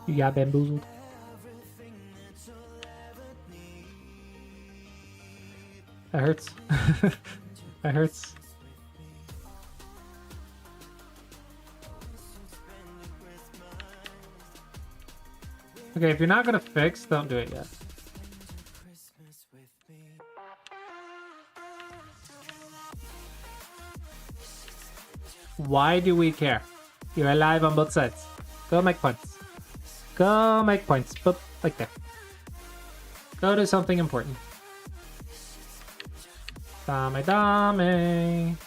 You got bamboozled. That hurts. That hurts. Okay, if you're not gonna fix, don't do it yet. Why do we care? You're alive on both sides. Go make points. Go make points. Boop, like that. Go do something important. Dame, dame.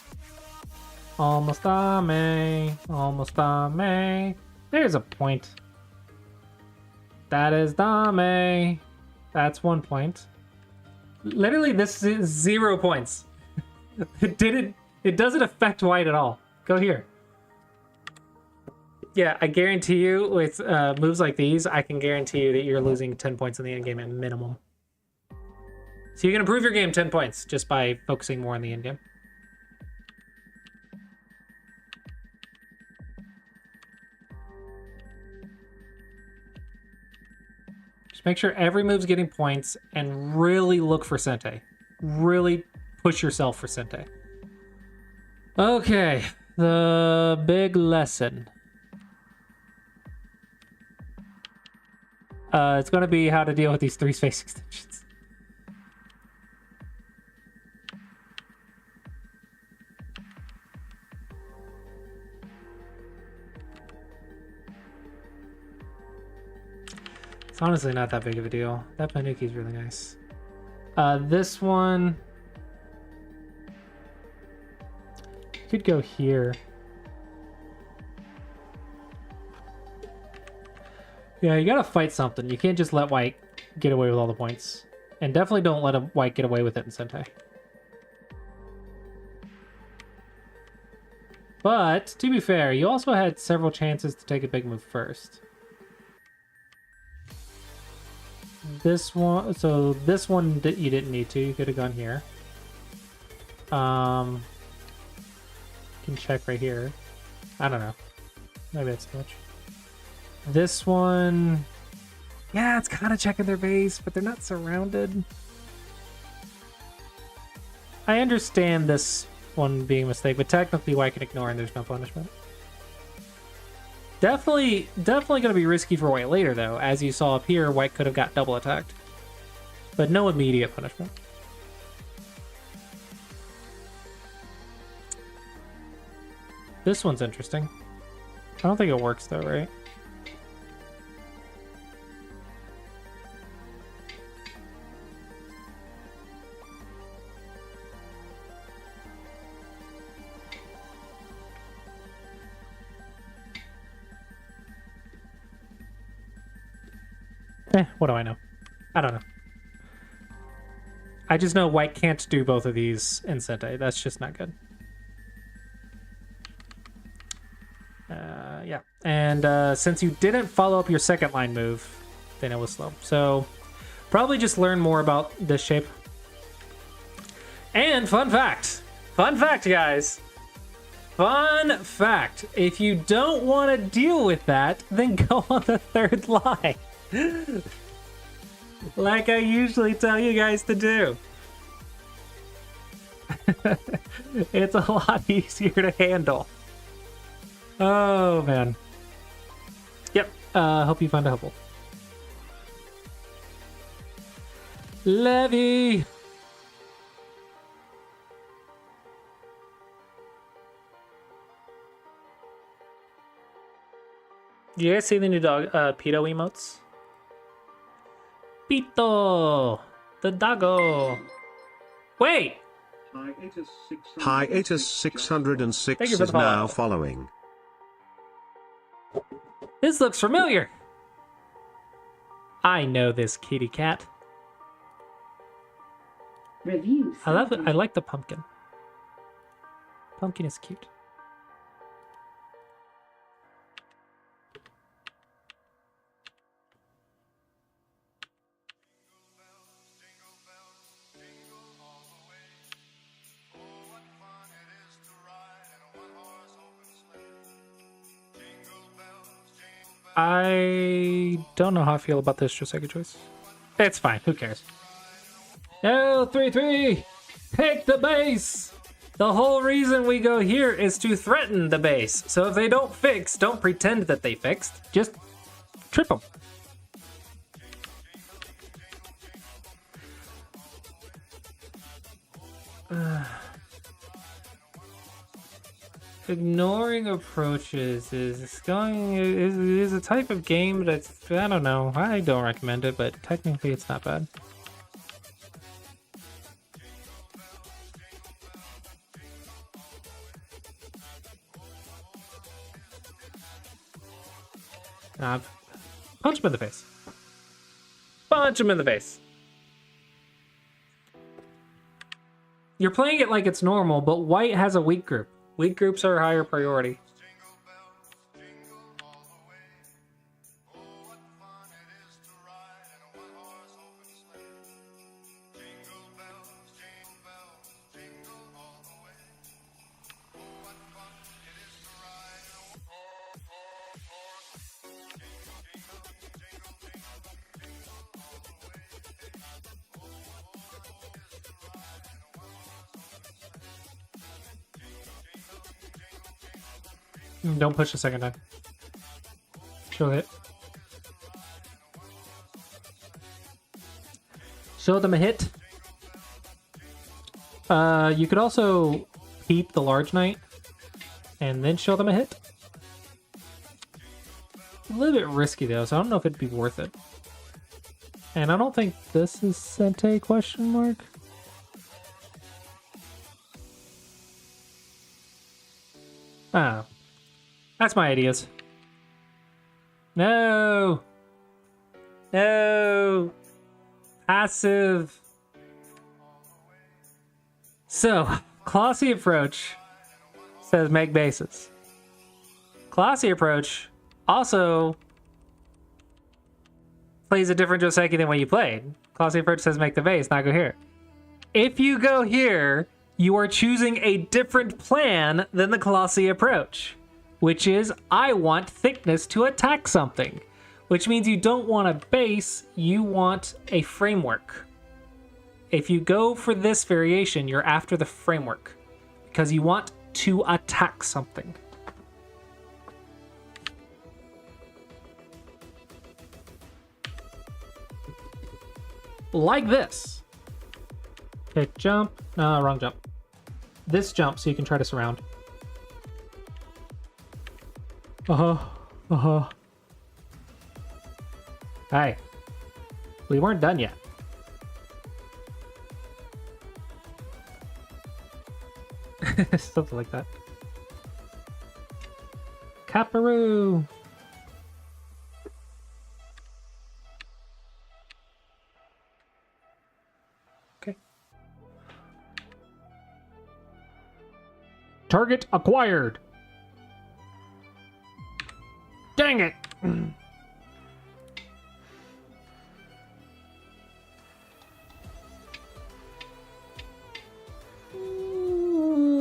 Almost dame. Almost dame. There's a point. That is dame. That's 1 point. Literally, this is 0 points. It doesn't affect white at all. Go here. Yeah, I guarantee you with moves like these, I can guarantee you that you're losing 10 points in the end game at minimum. So you can improve your game 10 points just by focusing more on the end game. Just make sure every move's getting points and really look for Sente. Really push yourself for Sente. Okay, the big lesson. It's going to be how to deal with these 3 space extensions. It's honestly not that big of a deal. That Panuki's really nice. This one could go here. Yeah, you gotta fight something. You can't just let white get away with all the points. And definitely don't let a white get away with it in Sentai. But, to be fair, you also had several chances to take a big move first. This one, so this one that you didn't need to. You could have gone here. You can check right here. I don't know. Maybe that's too much. This one, yeah, it's kind of checking their base, but they're not surrounded. I understand this one being a mistake, but technically white can ignore and there's no punishment. Definitely going to be risky for white later, though. As you saw up here, white could have got double attacked, but no immediate punishment. This one's interesting. I don't think it works, though, right? What do I know? I don't know. I just know white can't do both of these in Sente. That's just not good. Yeah. And since you didn't follow up your second line move, then it was slow. So probably just learn more about this shape. And fun fact, guys. Fun fact. If you don't want to deal with that, then go on the third line. Like I usually tell you guys to do. It's a lot easier to handle. Oh, man. Yep. Hope you find it helpful. Levy! Do you guys see the new dog, Pito emotes? Pito! The doggo! Wait! Hiatus 606 Thank you for is the follow. now following. This looks familiar. I know this kitty cat. Review I started. like the pumpkin. Pumpkin is cute. I don't know how I feel about this Joseki choice. It's fine. Who cares? No, 3-3! Take the base! The whole reason we go here is to threaten the base. So if they don't fix, don't pretend that they fixed. Just trip them. Ignoring approaches is a type of game that's, I don't know, I don't recommend it, but technically it's not bad. Punch him in the face. Punch him in the face. You're playing it like it's normal, but white has a weak group. Weak groups are a higher priority. Don't push the second time. Show it. Show them a hit. You could also peep the large knight and then show them a hit. A little bit risky though, so I don't know if it'd be worth it. And I don't think this is Sente question mark. Ah. That's my ideas. No. No. Passive. So, Classy Approach says make bases. Classy Approach also plays a different Joseki than what you played. Classy Approach says make the base, not go here. If you go here, you are choosing a different plan than the Classy Approach, which is, I want thickness to attack something, which means you don't want a base, you want a framework. If you go for this variation, you're after the framework, because you want to attack something. Like this. Okay, jump. No, wrong jump. This jump so you can try to surround. Hey, we weren't done yet. Something like that. Caparoo. Target acquired. Dang it. Ooh,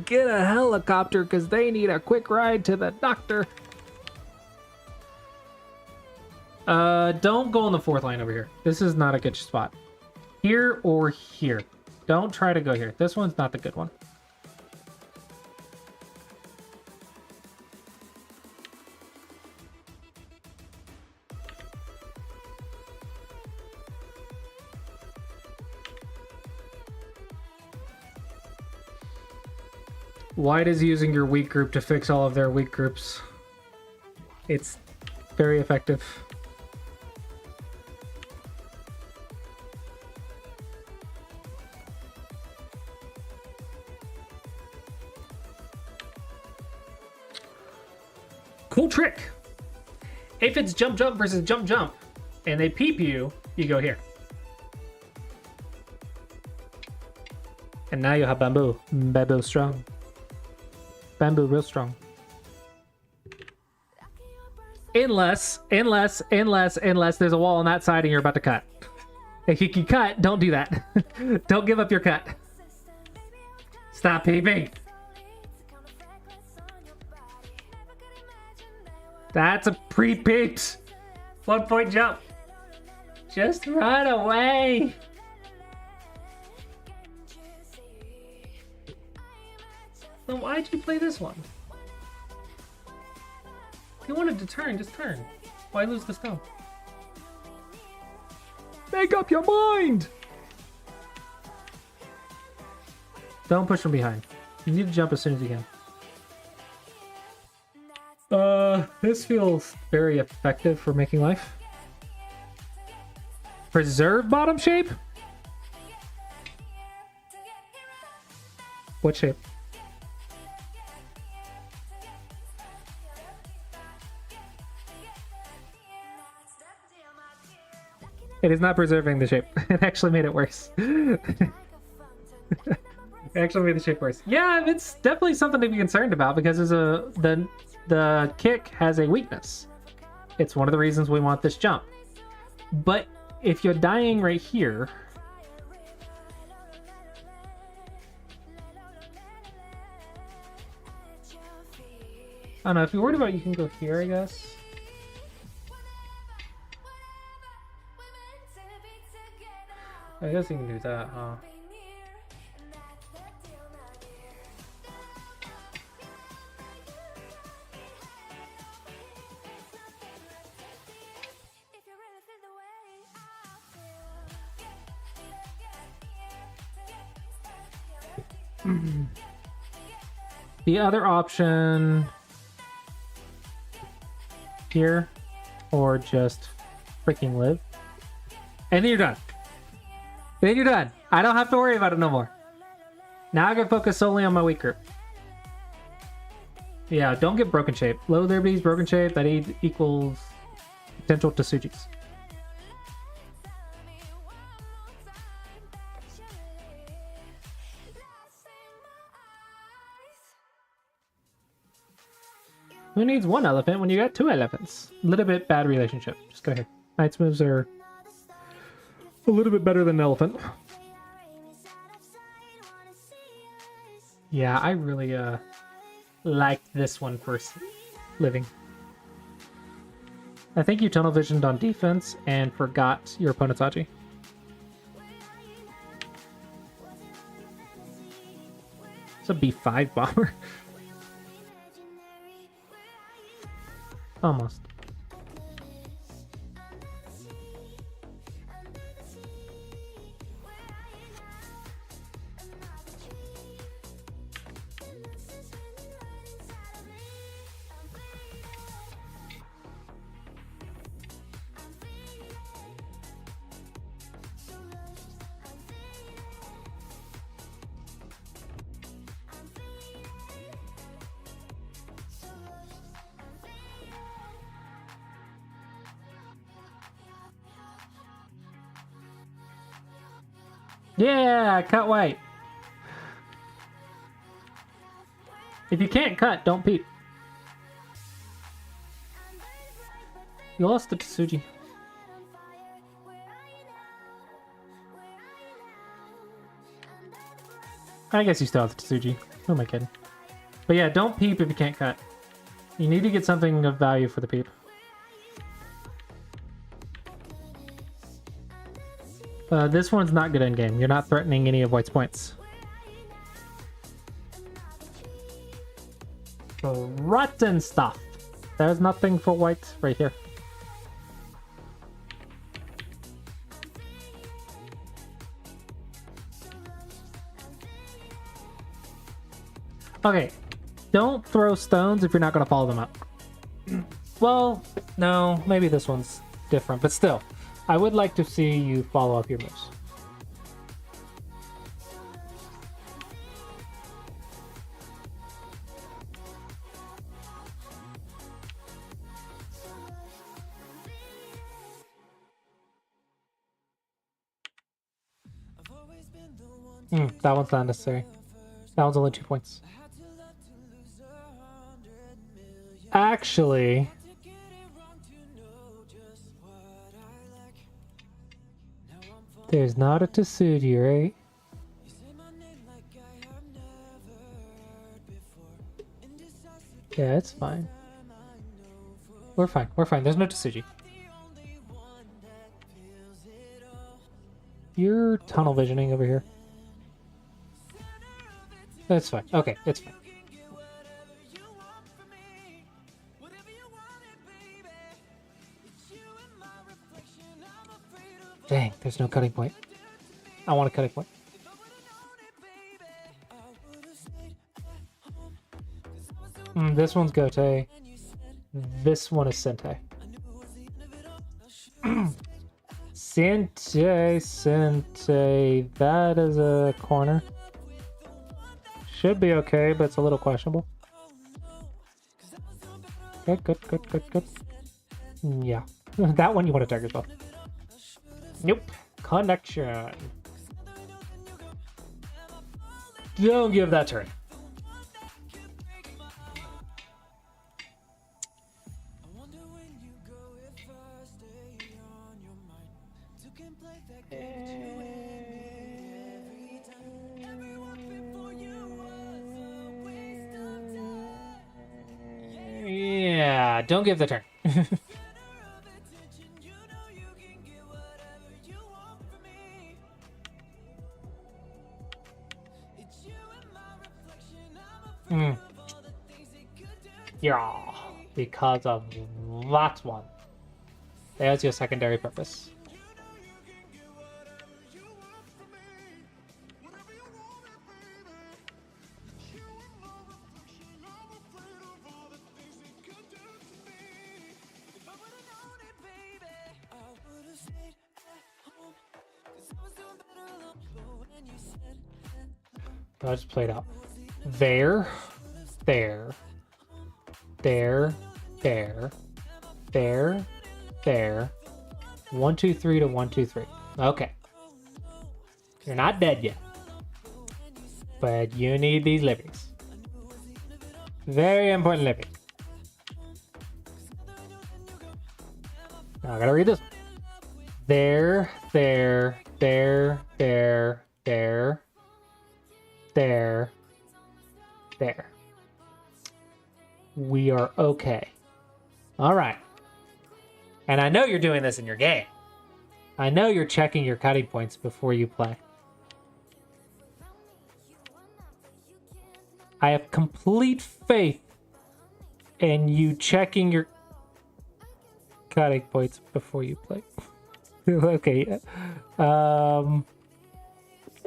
get a helicopter because they need a quick ride to the doctor. Don't go on the fourth line over here. This is not a good spot. Here or here. Don't try to go here. This one's not the good one. White is using your weak group to fix all of their weak groups. It's very effective. Cool trick. If it's jump jump versus jump jump and they peep you, you go here. And now you have bamboo. Bamboo strong. Bamboo real strong. Unless there's a wall on that side and you're about to cut. If you can cut, don't do that. Don't give up your cut. Stop peeping. That's a pre-peeped 1 point jump. Just run away. Then why'd you play this one? If you wanted to turn, just turn. Why lose the stone? Make up your mind! Don't push from behind. You need to jump as soon as you can. This feels very effective for making life. Preserve bottom shape? What shape? It is not preserving the shape. It actually made it worse. It actually made the shape worse. Yeah, it's definitely something to be concerned about because the kick has a weakness. It's one of the reasons we want this jump. But if you're dying right here, I don't know, if you're worried about it, you can go here, I guess. I guess you can do that, huh? The other option here, or just freaking live, and then you're done. Then you're done. I don't have to worry about it no more. Now I can focus solely on my weak group. Yeah, don't get broken shape. Low there bees, broken shape, that equals potential to Tsujis. Who needs one elephant when you got two elephants? A little bit bad relationship. Just go here. Knight's moves are a little bit better than an elephant. Yeah, I really liked this one for living. I think you tunnel visioned on defense and forgot your opponent's Aji. It's a B5 bomber. Almost. Yeah, cut white. If you can't cut, don't peep. You lost the Tsuji. I guess you still have the Tsuji. Who am I kidding? But yeah, don't peep if you can't cut. You need to get something of value for the peep. This one's not good endgame. You're not threatening any of White's points. Rotten stuff. There's nothing for White right here. Okay, don't throw stones if you're not going to follow them up. Well, no, maybe this one's different, but still, I would like to see you follow up your moves. That one's not necessary. That one's only 2 points. Actually, there's not a Tsuji, right? Yeah, it's fine. We're fine. We're fine. There's no Tsuji. You're tunnel visioning over here. That's fine. Okay, it's fine. Dang, there's no cutting point. I want a cutting point. This one's Gote. This one is Sente. Sente. That is a corner. Should be okay, but it's a little questionable. Good. Yeah. That one you want to target as well. Nope. Connection. Don't give that turn. Yeah, don't give the turn. Yeah, because of that one. There's your secondary purpose. I just played out. There. 1, 2, 3 to 1, 2, 3. Okay. You're not dead yet. But you need these liberties. Very important liberty. Now I gotta read this. There. We are okay. All right. And I know you're doing this in your game. I know you're checking your cutting points before you play. I have complete faith in you checking your cutting points before you play. Okay.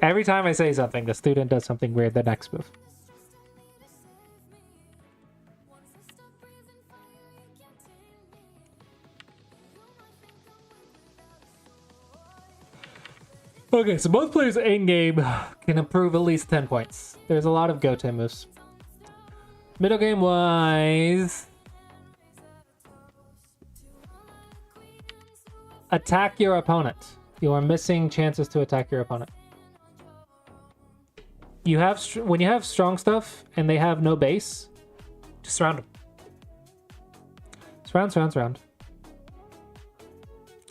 Every time I say something, the student does something weird the next move. Okay, so both players in-game can improve at least 10 points. There's a lot of Gote moves. Middle game wise, attack your opponent. You are missing chances to attack your opponent. You have when you have strong stuff and they have no base, just surround them. Surround.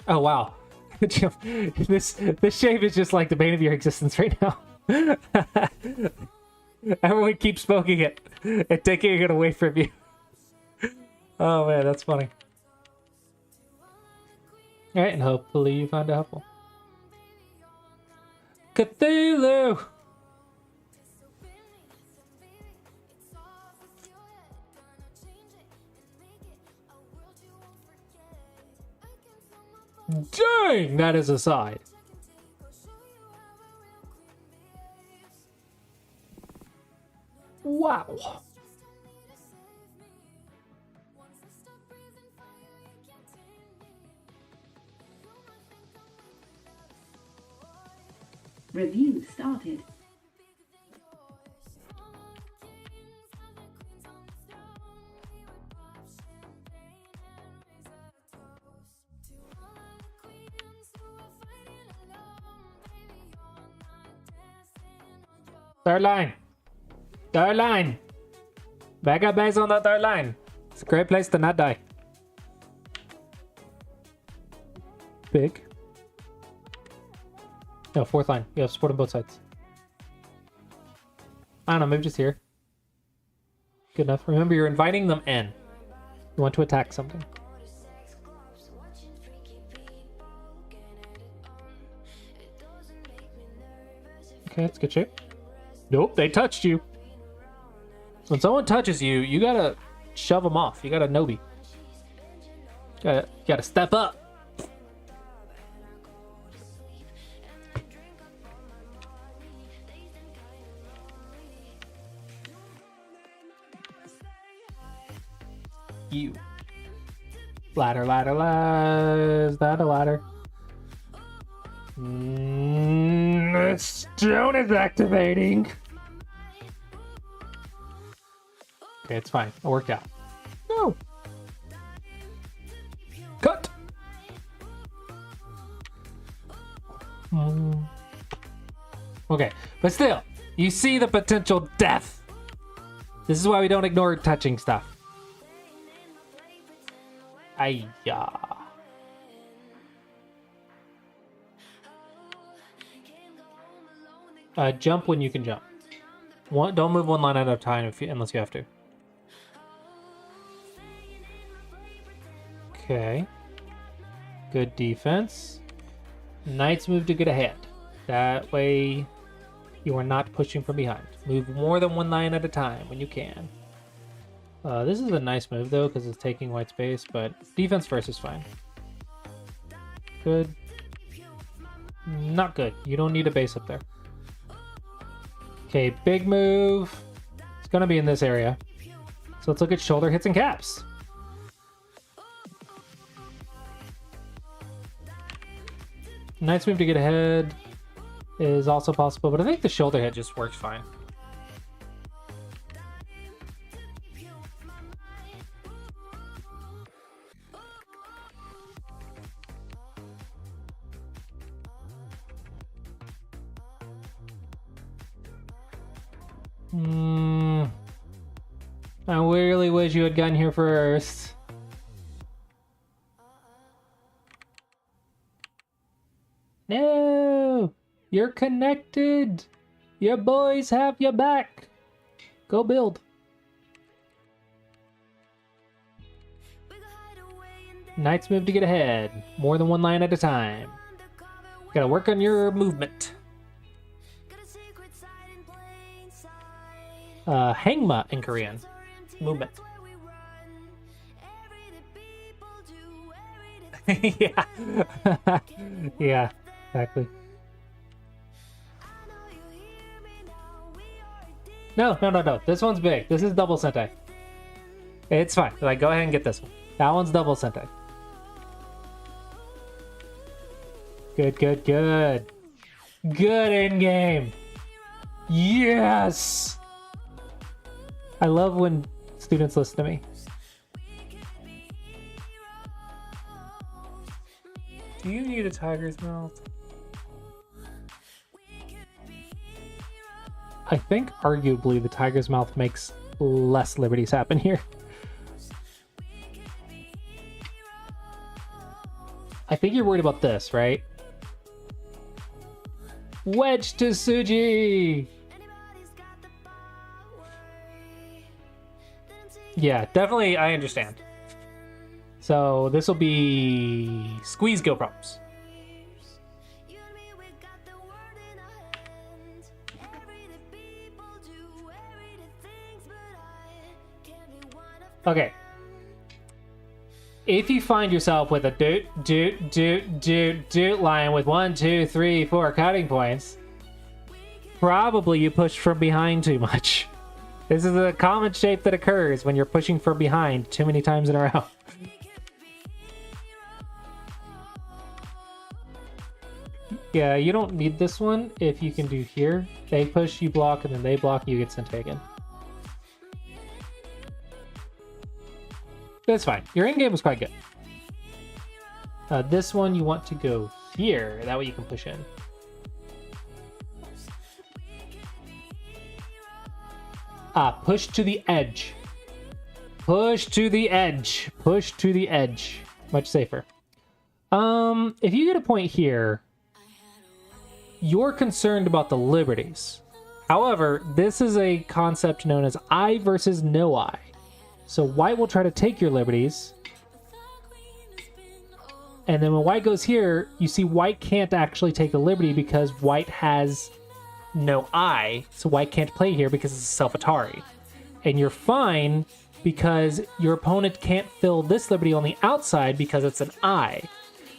Oh wow, this shape is just like the bane of your existence right now. Everyone keeps poking it and taking it away from you. Oh man, that's funny. All right, and hopefully you find a helpful. Cthulhu. Dang, that is a side. Wow. Review started. Third line. Third line. Back up base on the third line. It's a great place to not die. Big. No, fourth line. You have support on both sides. I don't know, maybe just here. Good enough. Remember, you're inviting them in. You want to attack something. Okay, that's good shape. Nope, they touched you. When someone touches you, you gotta shove them off. You gotta Nobi. Gotta step up. You. Ladder. Is that a ladder? The stone is activating. Okay, it's fine. It worked out. No. Cut. Okay, but still, you see the potential death. This is why we don't ignore touching stuff. Ayya. Jump when you can jump. Don't move one line at a time unless you have to. Okay. Good defense. Knights move to get ahead. That way you are not pushing from behind. Move more than one line at a time when you can. This is a nice move though because it's taking white space, but defense first is fine. Good. Not good. You don't need a base up there. Okay, big move. It's gonna be in this area. So let's look at shoulder hits and caps. Nice move to get ahead is also possible, but I think the shoulder hit just works fine. I really wish you had gotten here first. No! You're connected! Your boys have your back! Go build. Knights move to get ahead. More than one line at a time. Gotta work on your movement. Hangma in Korean. Movement. Yeah. Yeah, exactly. No. This one's big. This is double Sentai. It's fine. Like, go ahead and get this one. That one's double Sentai. Good. Good in game. Yes! I love when students listen to me. Do you need a tiger's mouth? I think arguably the tiger's mouth makes less liberties happen here. I think you're worried about this, right? Wedge to Suji! Yeah, definitely, I understand. So this will be squeeze go problems. Okay. If you find yourself with a doot line with 1, 2, 3, 4 counting points, probably you pushed from behind too much. This is a common shape that occurs when you're pushing from behind too many times in a row. Yeah, you don't need this one if you can do here. They push, you block, and then they block, you get sent again. That's fine. Your in game was quite good. This one you want to go here. That way you can push in. Push to the edge. Push to the edge. Push to the edge. Much safer. If you get a point here, you're concerned about the liberties. However, this is a concept known as eye versus no eye. So white will try to take your liberties. And then when white goes here, you see white can't actually take the liberty because white has no eye. So white can't play here because it's a self-Atari. And you're fine because your opponent can't fill this liberty on the outside because it's an eye.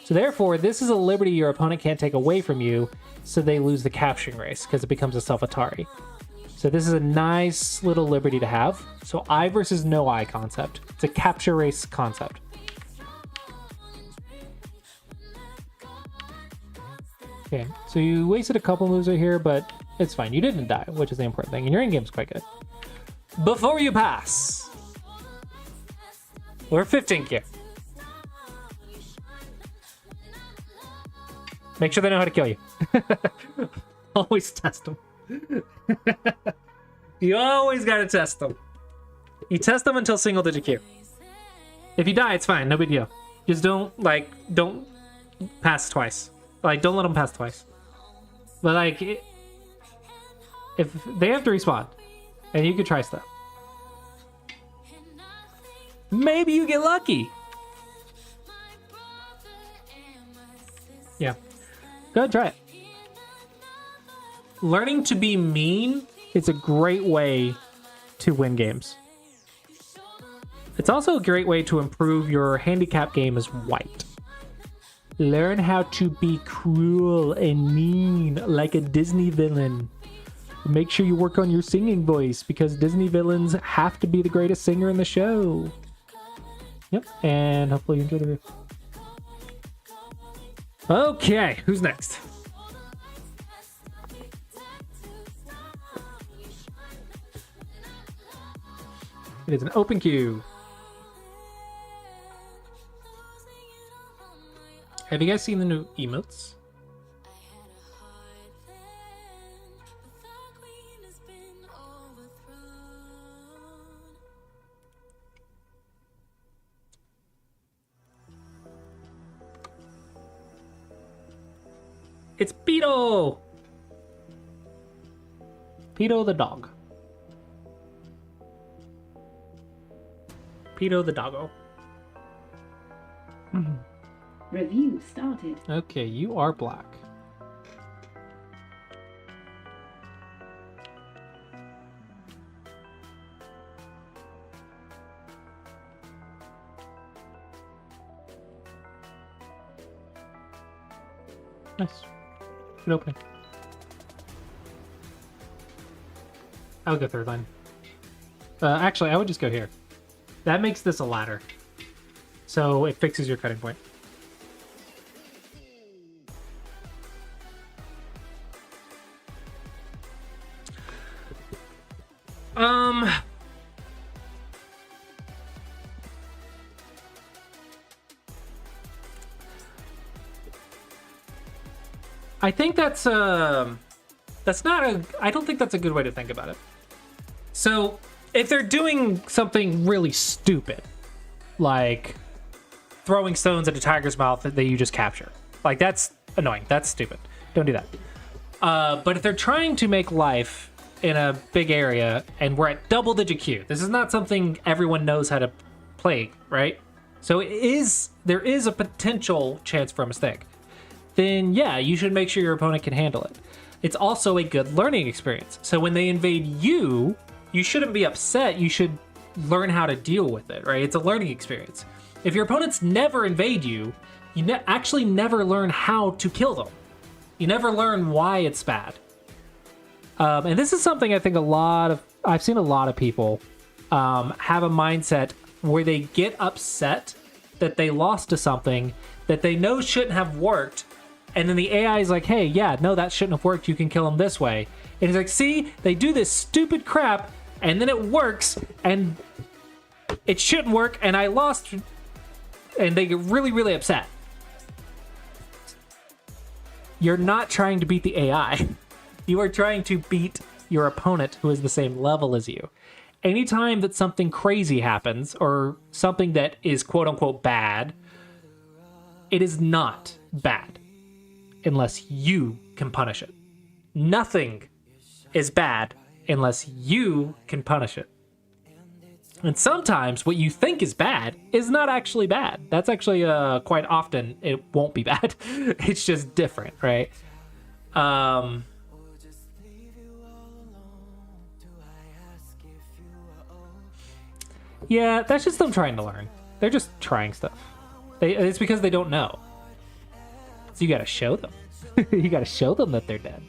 So therefore, this is a liberty your opponent can't take away from you, so they lose the capturing race because it becomes a self-Atari. So this is a nice little liberty to have. So eye versus no eye concept. It's a capture race concept. Okay, so you wasted a couple moves right here, but it's fine. You didn't die, which is the important thing, and your in-game's quite good. Before you pass, we're 15th gear. Make sure they know how to kill you. Always test them. You always gotta test them. You test them until single digit Q. If you die, it's fine, no big deal. Just don't pass twice. Like, don't let them pass twice. But like, if they have to respawn, and you could try stuff. Maybe you get lucky. Yeah. Go ahead, try it. Learning to be mean is a great way to win games. It's also a great way to improve your handicap game as white. Learn how to be cruel and mean like a Disney villain. Make sure you work on your singing voice because Disney villains have to be the greatest singer in the show. Yep, and hopefully you enjoy the video. Okay, who's next? It is an open queue. Have you guys seen the new emotes? It's Pito! Pito the dog. Pito the doggo. Review started. Okay, you are black. Nice. Good opening. I would go third line. Actually, I would just go here. That makes this a ladder. So it fixes your cutting point. I think that's I don't think that's a good way to think about it. So if they're doing something really stupid, like throwing stones at a tiger's mouth that you just capture, like that's annoying. That's stupid. Don't do that. But if they're trying to make life in a big area and we're at double-digit Q, this is not something everyone knows how to play, right? So there is a potential chance for a mistake. Then yeah, you should make sure your opponent can handle it. It's also a good learning experience. So when they invade you, you shouldn't be upset. You should learn how to deal with it, right? It's a learning experience. If your opponents never invade you, you actually never learn how to kill them. You never learn why it's bad. And this is something I think I've seen a lot of people have a mindset where they get upset that they lost to something that they know shouldn't have worked. And then the AI is like, hey, yeah, no, that shouldn't have worked. You can kill them this way. And he's like, see, they do this stupid crap and then it works and it shouldn't work and I lost. And they get really, really upset. You're not trying to beat the AI. You are trying to beat your opponent who is the same level as you. Anytime that something crazy happens or something that is quote unquote bad, it is not bad unless you can punish it. Nothing is bad unless you can punish it. And sometimes what you think is bad is not actually bad. That's actually quite often it won't be bad. It's just different, right? Yeah, that's just them trying to learn. They're just trying stuff. It's because they don't know. So you gotta show them. You gotta show them that they're dead.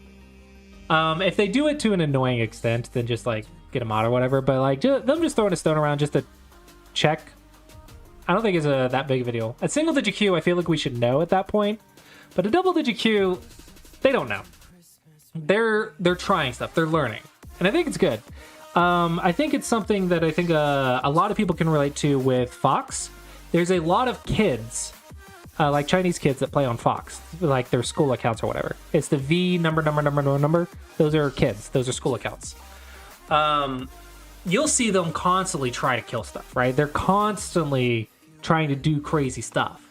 If they do it to an annoying extent, then just like get them out or whatever. But like them just throwing a stone around just to check, I don't think it's that big of a deal. At single digit Q, I feel like we should know at that point. But a double digit Q, they don't know. They're trying stuff. They're learning, and I think it's good. I think it's something that I think a lot of people can relate to with Fox. There's a lot of kids, like Chinese kids that play on Fox, like their school accounts or whatever. It's the V number. Those are kids. Those are school accounts. You'll see them constantly try to kill stuff, right? They're constantly trying to do crazy stuff.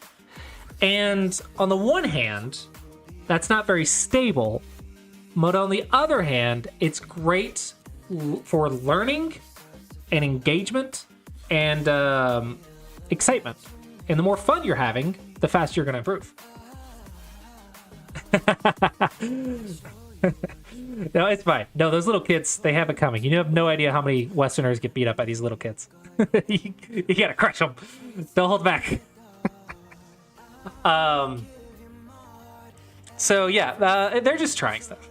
And on the one hand, that's not very stable. But on the other hand, it's great for learning and engagement and excitement. And the more fun you're having, the faster you're going to improve. No, it's fine. No, those little kids, they have it coming. You have no idea how many Westerners get beat up by these little kids. you got to crush them. Don't hold back. So yeah, they're just trying stuff.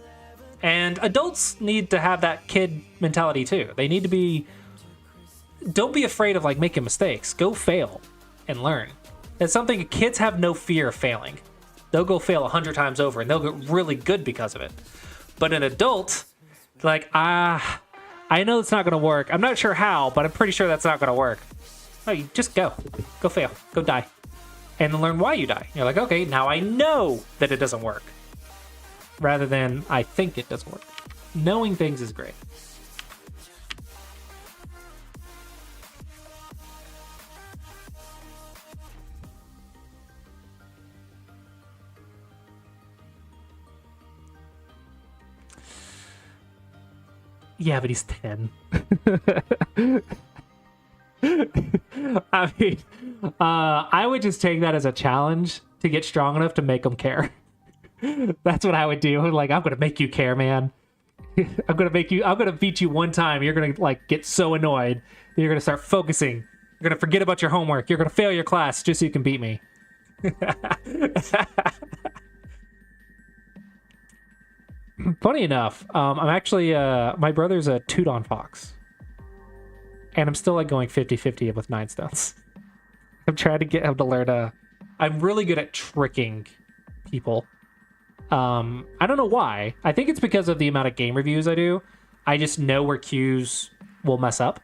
And adults need to have that kid mentality too. They need to be, don't be afraid of like making mistakes. Go fail and learn. It's something kids have no fear of failing. They'll go fail 100 times over and they'll get really good because of it. But an adult, like, I know it's not going to work. I'm not sure how, but I'm pretty sure that's not going to work. No, you just go fail, go die. And then learn why you die. You're like, okay, now I know that it doesn't work. Rather than I think it doesn't work. Knowing things is great. Yeah, but he's 10. I mean, I would just take that as a challenge to get strong enough to make him care. That's what I would do. Like, I'm gonna make you care, man. I'm gonna beat you one time. You're gonna like get so annoyed that you're gonna start focusing. You're gonna forget about your homework. You're gonna fail your class just so you can beat me. Funny enough, I'm actually my brother's a Tudon Fox. And I'm still like going 50-50 with 9 stones. I'm trying to get him to learn I'm really good at tricking people. I don't know why. I think it's because of the amount of game reviews I do. I just know where cues will mess up,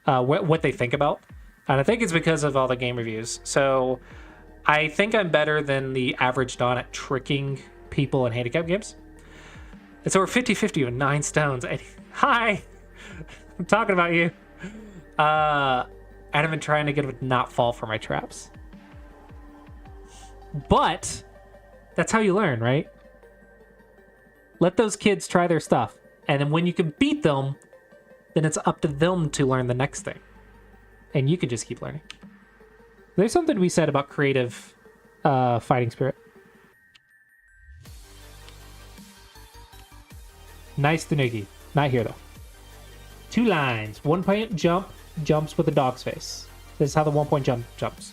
what they think about. And I think it's because of all the game reviews. So I think I'm better than the average Don at tricking people in handicap games. And so we're 50-50 with 9 stones. And, hi! I'm talking about you. And I've been trying to get him to not fall for my traps. But that's how you learn, right? Let those kids try their stuff. And then when you can beat them, then it's up to them to learn the next thing. And you can just keep learning. There's something to be said about creative fighting spirit. Nice Tanuki. Not here, though. 2 lines. 1 point jump, jumps with a dog's face. This is how the 1 point jump jumps.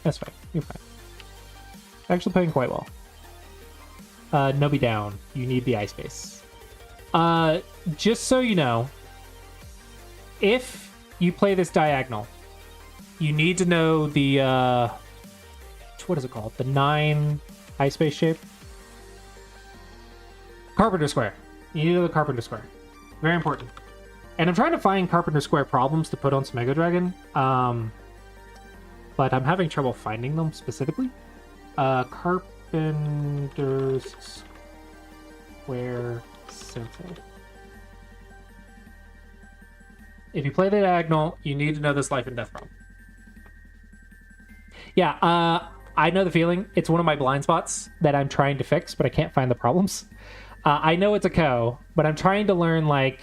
That's fine. You're fine. Actually playing quite well. Nobi down. You need the ice base. Just so you know, if you play this diagonal, you need to know the what is it called? The 9 ice base shape. Carpenter square. You need to know the carpenter square. Very important. And I'm trying to find carpenter square problems to put on Smego Dragon. But I'm having trouble finding them specifically. Carpenter's Square Simple. If you play the diagonal, you need to know this life and death problem. Yeah, I know the feeling. It's one of my blind spots that I'm trying to fix, but I can't find the problems. I know it's a Ko, but I'm trying to learn, like,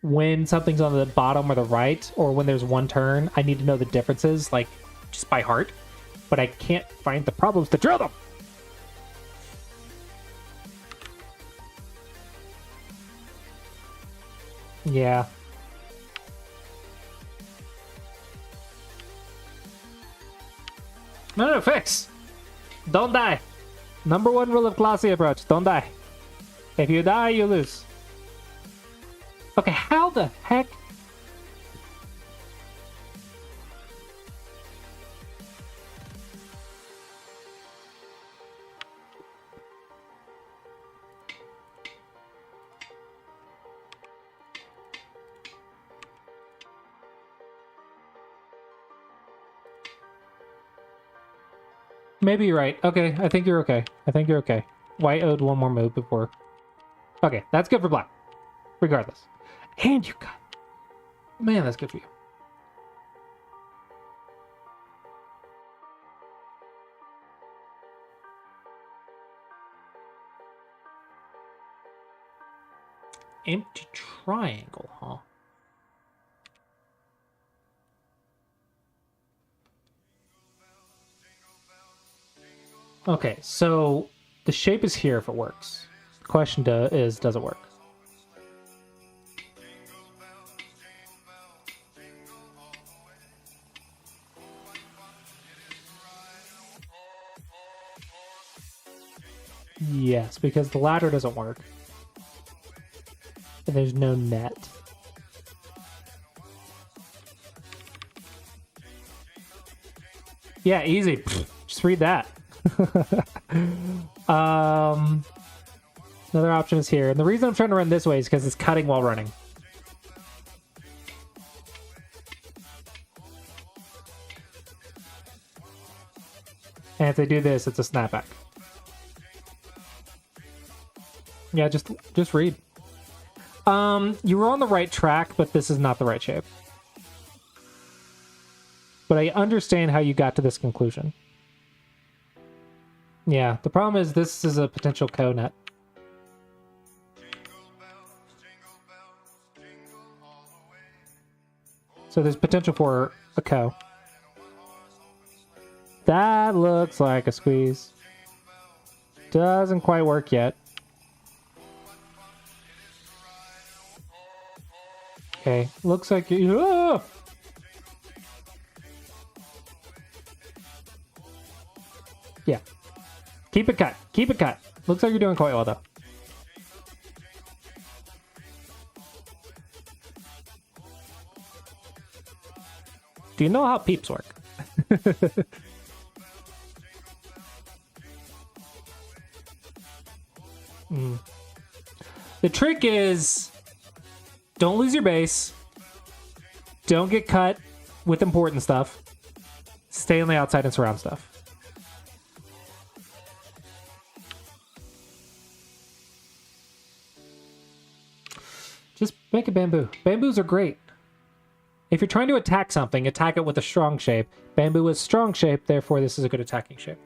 when something's on the bottom or the right, or when there's one turn, I need to know the differences, like, just by heart, but I can't find the problems to drill them. Yeah. No, fix. Don't die. Number 1 rule of classy approach. Don't die. If you die, you lose. Okay, how the heck? Maybe you're right. Okay, I think you're okay. I think you're okay. White owed 1 more move before. Okay, that's good for black. Regardless. And you got... Man, that's good for you. Empty triangle, huh? Okay, so the shape is here if it works. The question is, does it work? Yes, because the ladder doesn't work. And there's no net. Yeah, easy. Pfft, just read that. Another option is here, and the reason I'm trying to run this way is because it's cutting while running. And if they do this, it's a snapback. Yeah, just read. You were on the right track, but this is not the right shape. But I understand how you got to this conclusion. Yeah, the problem is this is a potential co-net. So there's potential for a co. That looks like a squeeze. Doesn't quite work yet. Okay, looks like you... Oh! Yeah. Keep it cut. Keep it cut. Looks like you're doing quite well, though. Do you know how peeps work? The trick is, don't lose your base. Don't get cut with important stuff. stay on the outside and surround stuff. Just make a bamboo. Bamboos are great. If you're trying to attack something, attack it with a strong shape. Bamboo is strong shape, therefore this is a good attacking shape.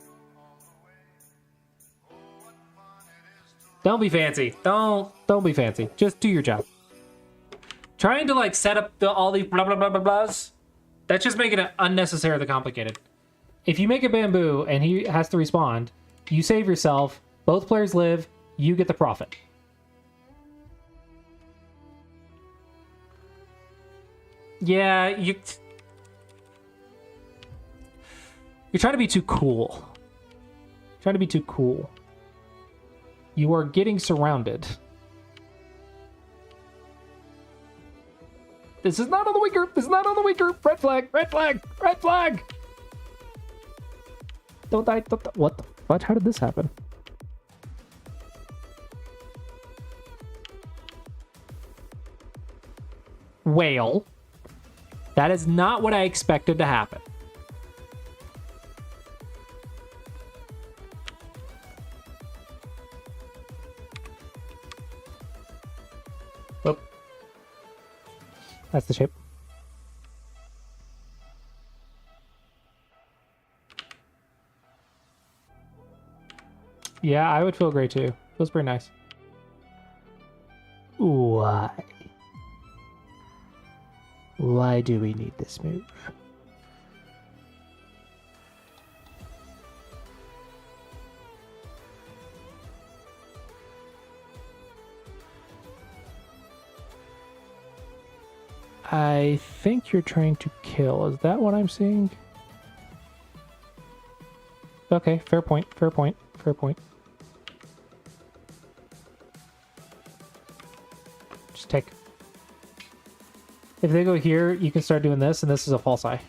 Don't be fancy. Don't be fancy. Just do your job. Trying to like set up all these blah blah blah blah blahs, that's just making it unnecessarily complicated. If you make a bamboo and he has to respond, you save yourself, both players live, you get the profit. Yeah, you're trying to be too cool. Trying to be too cool. You are getting surrounded. This is not on the weak group. This is not on the weak group. Red flag. Red flag. Red flag. Don't die. Don't die. What the fudge? How did this happen? Whale. That is not what I expected to happen. Oh. That's the shape. Yeah, I would feel great too. Feels pretty nice. Why? Why do we need this move? I think you're trying to kill. Is that what I'm seeing? Okay, fair point, fair point, fair point. Just take. If they go here, you can start doing this, and this is a false eye.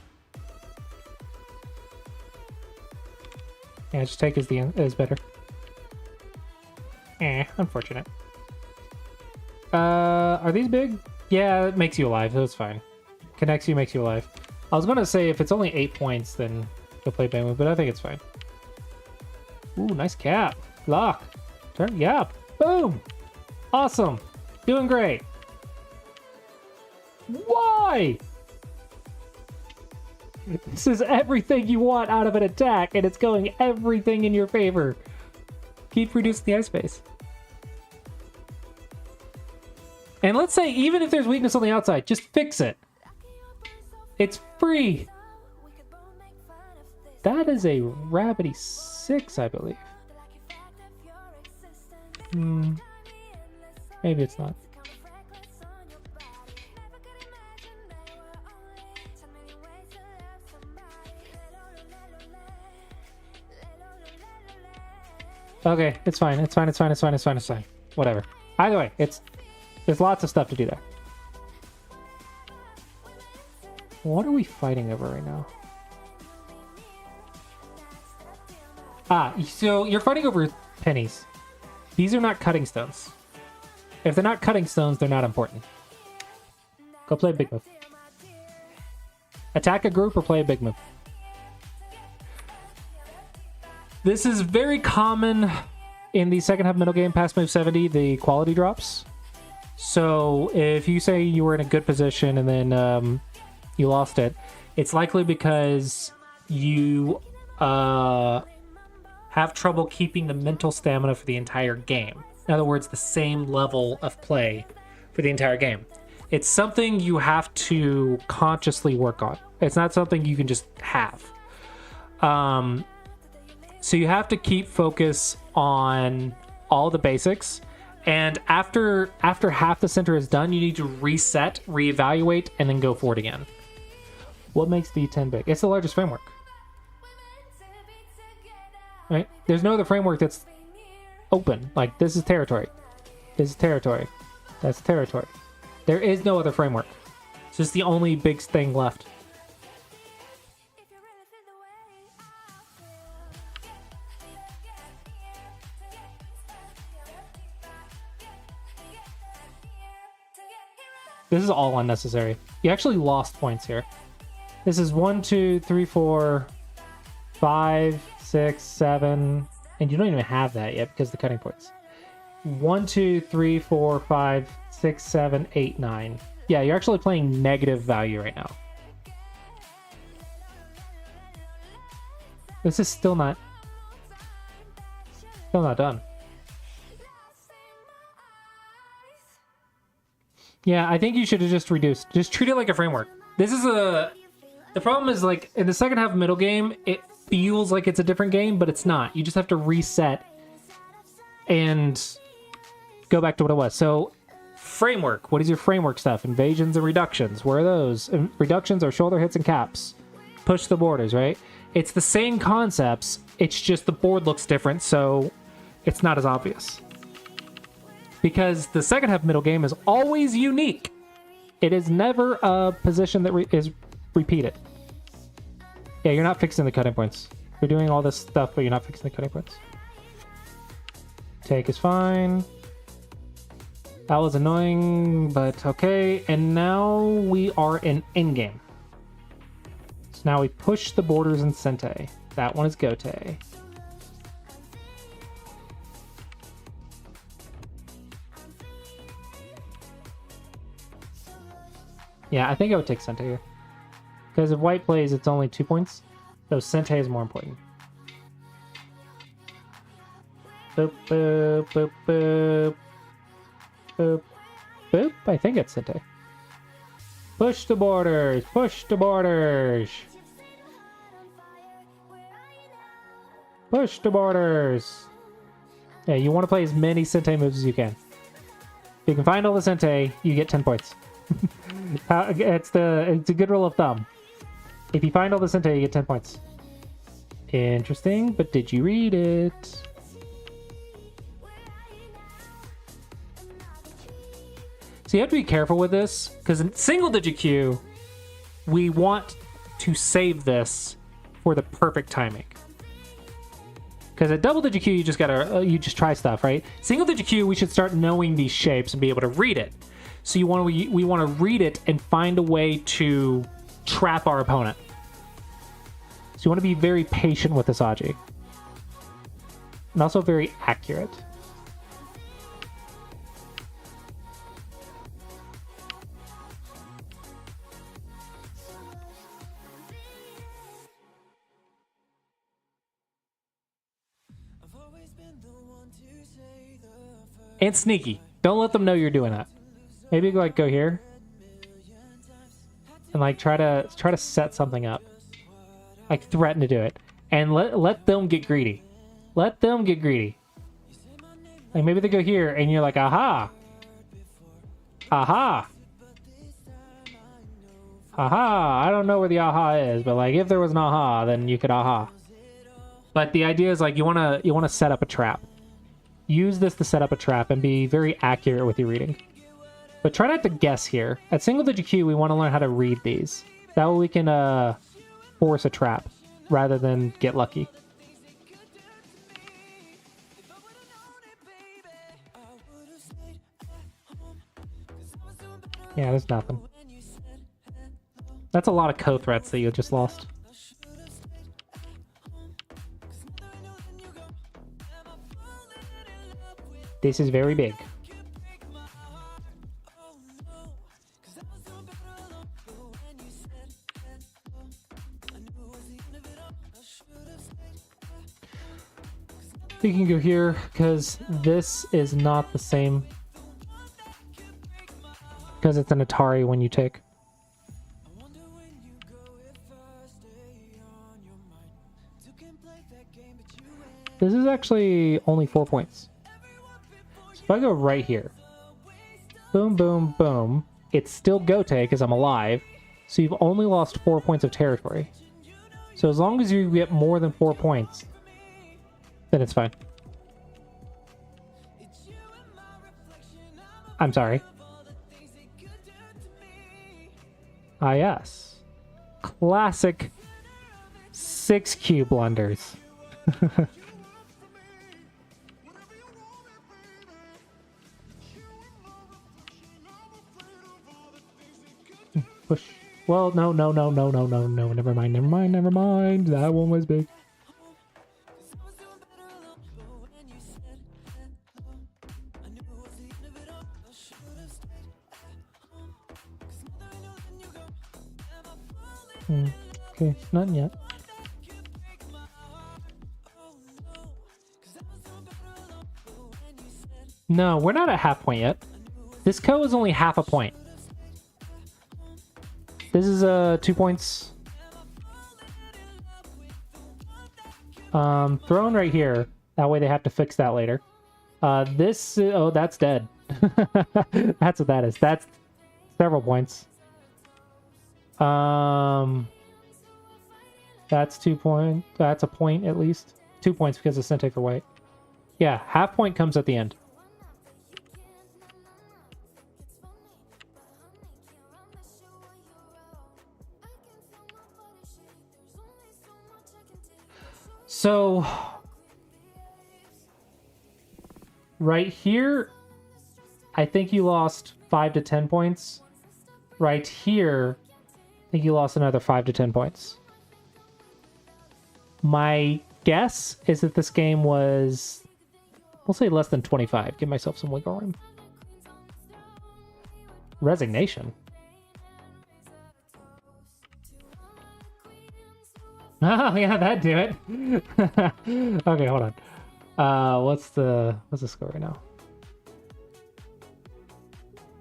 Yeah, just take is better. Unfortunate. Are these big? Yeah, it makes you alive. That's fine. Connects you, makes you alive. I was gonna say if it's only 8 points, then go play Bamboo, but I think it's fine. Ooh, nice cap. Lock. Turn. Yeah. Boom. Awesome. Doing great. Why? This is everything you want out of an attack, and it's going everything in your favor. Keep reducing the ice base. And let's say, even if there's weakness on the outside, just fix it. It's free. That is a Rabbity 6, I believe. Maybe it's not. Okay, it's fine. It's fine. It's fine. It's fine. It's fine. It's fine. Whatever. Either way, there's lots of stuff to do there. What are we fighting over right now? So you're fighting over pennies. These are not cutting stones. If they're not cutting stones, they're not important. Go play a big move. Attack a group or play a big move. This is very common in the second half middle game, past move 70, the quality drops. So if you say you were in a good position and then you lost it, it's likely because you have trouble keeping the mental stamina for the entire game. In other words, the same level of play for the entire game. It's something you have to consciously work on. It's not something you can just have. So you have to keep focus on all the basics. And after half the center is done, you need to reset, reevaluate, and then go forward again. What makes D10 big? It's the largest framework. Right? There's no other framework that's open. Like, this is territory. This is territory. That's territory. There is no other framework. It's just the only big thing left. This is all unnecessary. You actually lost points here. This is 1, 2, 3, 4, 5, 6, 7, and you don't even have that yet because of the cutting points. 1, 2, 3, 4, 5, 6, 7, 8, 9. Yeah, you're actually playing negative value right now. This is still not done. Yeah, I think you should have just reduced. Just treat it like a framework. This is the problem is, like, in the second half of middle game, it feels like it's a different game, but it's not. You just have to reset and go back to what it was. So, framework. What is your framework stuff? Invasions and reductions. Where are those? Reductions are shoulder hits and caps. Push the borders, right? It's the same concepts. It's just the board looks different, so it's not as obvious. Because the second half middle game is always unique. It is never a position that is repeated. Yeah, you're not fixing the cutting points. You're doing all this stuff, but you're not fixing the cutting points. Take is fine. That was annoying, but okay. And now we are in endgame. So now we push the borders in Sente. That one is Gote. Yeah, I think I would take Sente here. Because if white plays, it's only 2 points. So Sente is more important. Boop, boop, boop, boop. Boop, boop. I think it's Sente. Push the borders. Push the borders. Push the borders. Yeah, you want to play as many Sente moves as you can. If you can find all the Sente, you get 10 points. It's a good rule of thumb. If you find all the Sente, you get 10 points. Interesting, but did you read it? So you have to be careful with this, because in single digit queue, we want to save this for the perfect timing. Because at double digit queue, you just try stuff, right? Single digit queue, we should start knowing these shapes and be able to read it. So we want to read it and find a way to trap our opponent. So you want to be very patient with this Aji. And also very accurate. And sneaky. Don't let them know you're doing that. Maybe go here. And like try to set something up. Like threaten to do it. And let them get greedy. Let them get greedy. Like maybe they go here and you're like, aha. Aha. Aha. I don't know where the aha is, but like if there was an aha, then you could aha. But the idea is like you wanna set up a trap. Use this to set up a trap and be very accurate with your reading. But try not to guess here. At single digit queue, we want to learn how to read these. That way we can force a trap rather than get lucky. Yeah, there's nothing. That's a lot of co-threats that you just lost. This is very big. You can go here because this is not the same. Because it's an Atari when you take. This is actually only 4 points. So if I go right here, boom, boom, boom, it's still Gote because I'm alive. So you've only lost 4 points of territory. So as long as you get more than 4 points, then it's fine. I'm sorry. Ah, yes. Classic 6Q blunders. Push. Well, no. Never mind. That one was big. Okay, nothing yet. No, we're not at half point yet. This ko is only half a point. This is 2 points. Thrown right here. That way they have to fix that later. This, oh, that's dead. That's what that is. That's several points. That's 2 points. That's a point at least. 2 points because of Sente for white. Yeah, half point comes at the end. So, right here, I think you lost 5 to 10 points. Right here, I think you lost another 5 to 10 points. My guess is that this game was, we'll say less than 25. Give myself some wiggle room. Resignation. Oh yeah, that'd do it. Okay, hold on. What's the score right now?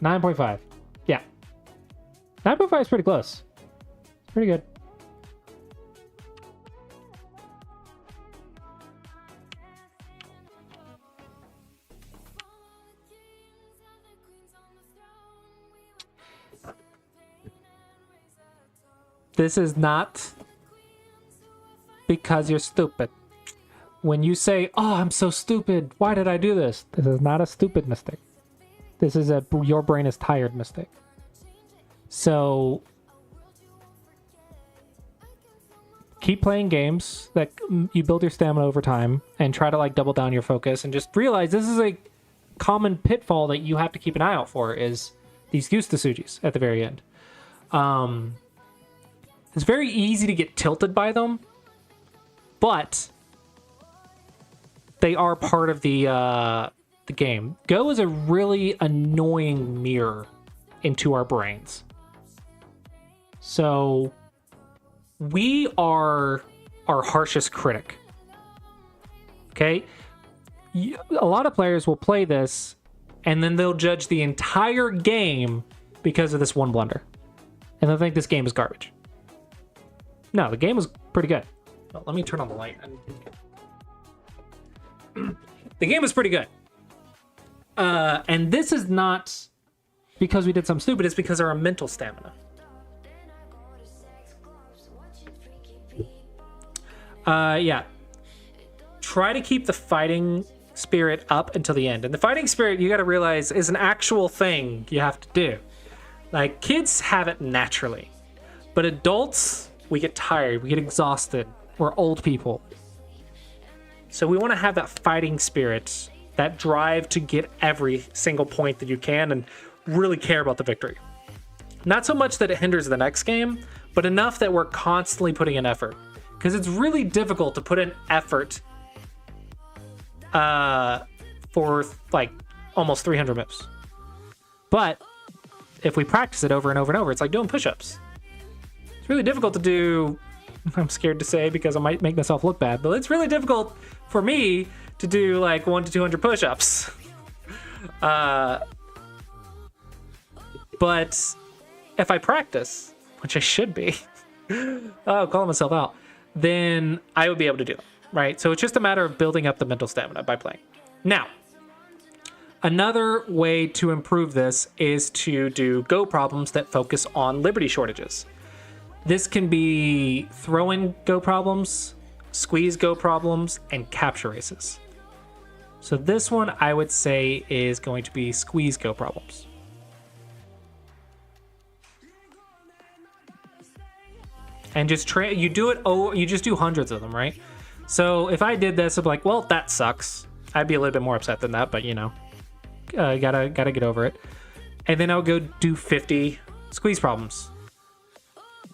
9.5. Yeah. 9.5 is pretty close. It's pretty good. This is not because you're stupid. When you say, oh, I'm so stupid, why did I do this? This is not a stupid mistake. This is a your brain is tired mistake. So keep playing games that you build your stamina over time and try to like double down your focus and just realize this is a common pitfall that you have to keep an eye out for is these Gusta Sujis at the very end. It's very easy to get tilted by them, but they are part of the game. Go is a really annoying mirror into our brains. So we are our harshest critic. Okay? A lot of players will play this and then they'll judge the entire game because of this one blunder. And they'll think this game is garbage. No, the game was pretty good. Well, let me turn on the light. The game was pretty good. And this is not because we did something stupid, it's because of our mental stamina. Yeah. Try to keep the fighting spirit up until the end. And the fighting spirit, you got to realize, is an actual thing you have to do. Like, kids have it naturally. But adults, we get tired, we get exhausted. We're old people. So we want to have that fighting spirit, that drive to get every single point that you can and really care about the victory. Not so much that it hinders the next game, but enough that we're constantly putting in effort. Because it's really difficult to put in effort for like almost 300 moves. But if we practice it over and over and over, it's like doing push-ups. It's really difficult to do, I'm scared to say because I might make myself look bad, but it's really difficult for me to do like 1 to 200 push-ups. But if I practice, which I should be, calling myself out, then I would be able to do it, right? So it's just a matter of building up the mental stamina by playing. Now, another way to improve this is to do Go problems that focus on liberty shortages. This can be throw-in Go problems, squeeze Go problems, and capture races. So this one I would say is going to be squeeze Go problems. And just you do it. Oh, you just do hundreds of them, right? So if I did this, I'd be like, well, that sucks. I'd be a little bit more upset than that, but you know, gotta get over it. And then I would go do 50 squeeze problems,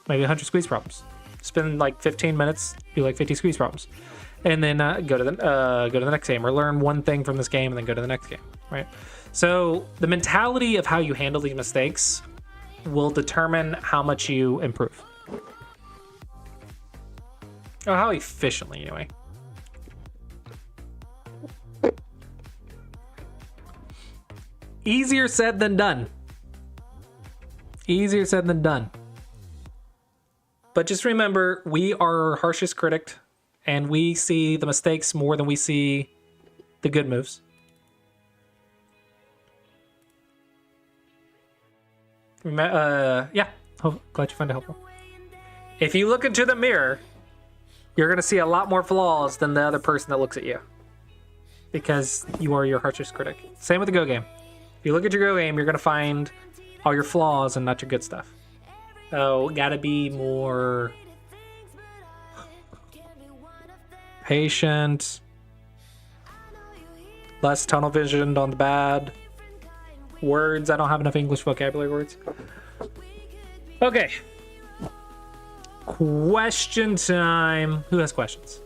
maybe 100 squeeze problems. Spend like 15 minutes, do like 50 squeeze problems, and then go to the next game or learn one thing from this game, and then go to the next game, right? So the mentality of how you handle these mistakes will determine how much you improve. Oh, how efficiently, anyway. Easier said than done. Easier said than done. But just remember, we are our harshest critic, and we see the mistakes more than we see the good moves. Yeah. Oh, glad you find it helpful. If you look into the mirror, you're going to see a lot more flaws than the other person that looks at you. Because you are your harshest critic. Same with the Go game. If you look at your Go game, you're going to find all your flaws and not your good stuff. So, gotta be more patient, less tunnel visioned on the bad words. I don't have enough English vocabulary words. Okay. Question time. Who has questions?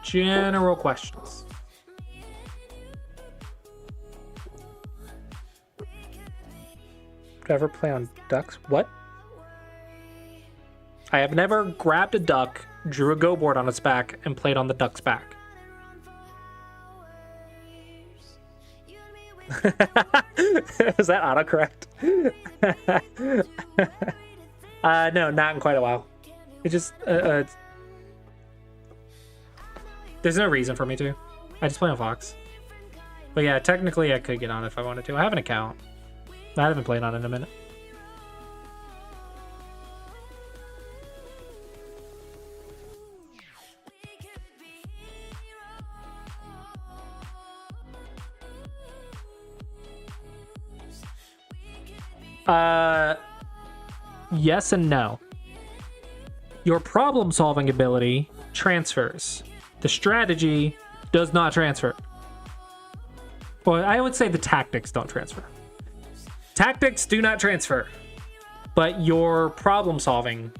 General questions. Did I ever play on ducks? What? I have never grabbed a duck, drew a go board on its back, and played on the duck's back. Was that autocorrect? No, not in quite a while. It just there's no reason for me to. I just play on Fox. But yeah, technically I could get on if I wanted to. I have an account. I haven't played on it in a minute. Yes and no. Your problem-solving ability transfers. The strategy does not transfer. Well, I would say the tactics don't transfer. Tactics do not transfer, but your problem solving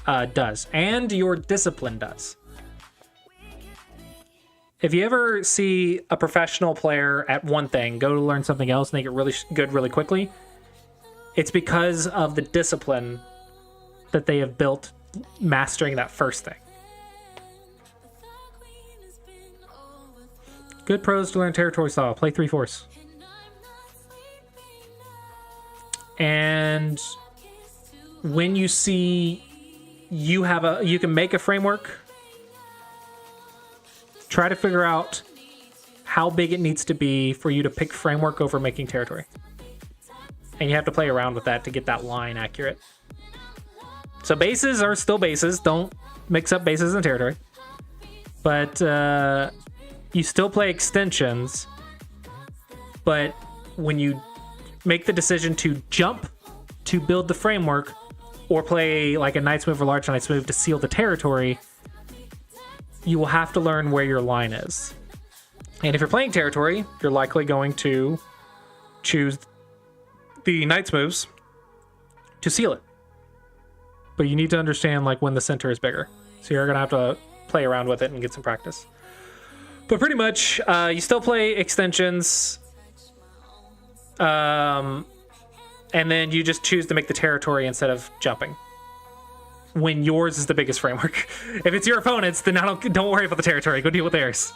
does, and your discipline does. If you ever see a professional player at one thing go to learn something else and they get really good really quickly, it's because of the discipline that they have built mastering that first thing. Good pros to learn territory style. Play 3/4. And when you see you can make a framework, try to figure out how big it needs to be for you to pick framework over making territory. And you have to play around with that to get that line accurate. So bases are still bases. Don't mix up bases and territory. But you still play extensions, but when you make the decision to jump to build the framework or play like a Knight's Move or Large Knight's Move to seal the territory, you will have to learn where your line is. And if you're playing territory, you're likely going to choose the Knight's Moves to seal it. But you need to understand like when the center is bigger. So you're going to have to play around with it and get some practice. But pretty much, you still play extensions, and then you just choose to make the territory instead of jumping. When yours is the biggest framework. If it's your opponent's, then don't worry about the territory. Go deal with theirs.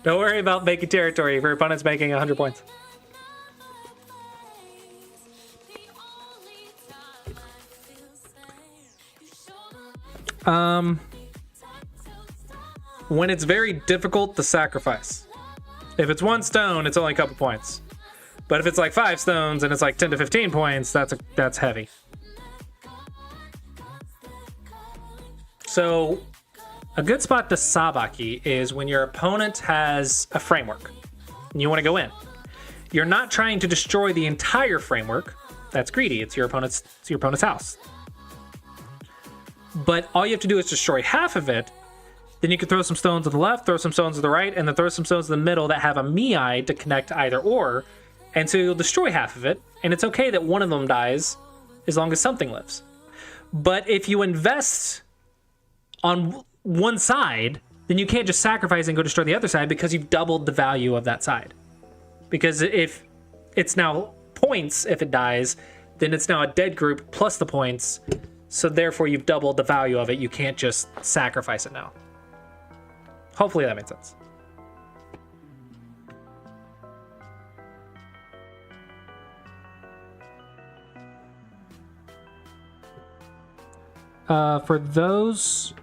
Don't worry about making territory if your opponent's making 100 points. When it's very difficult to sacrifice. If it's 1 stone, it's only a couple points. But if it's like 5 stones and it's like 10 to 15 points, that's heavy. So a good spot to sabaki is when your opponent has a framework and you want to go in. You're not trying to destroy the entire framework. That's greedy. It's your opponent's house. But all you have to do is destroy half of it, Then you can throw some stones to the left, throw some stones to the right, and then throw some stones in the middle that have a Mii to connect either or. And so you'll destroy half of it, and it's okay that one of them dies as long as something lives. But if you invest on one side, then you can't just sacrifice and go destroy the other side because you've doubled the value of that side. Because if it's now points, if it dies, then it's now a dead group plus the points. So therefore you've doubled the value of it. You can't just sacrifice it now. Hopefully that made sense. For those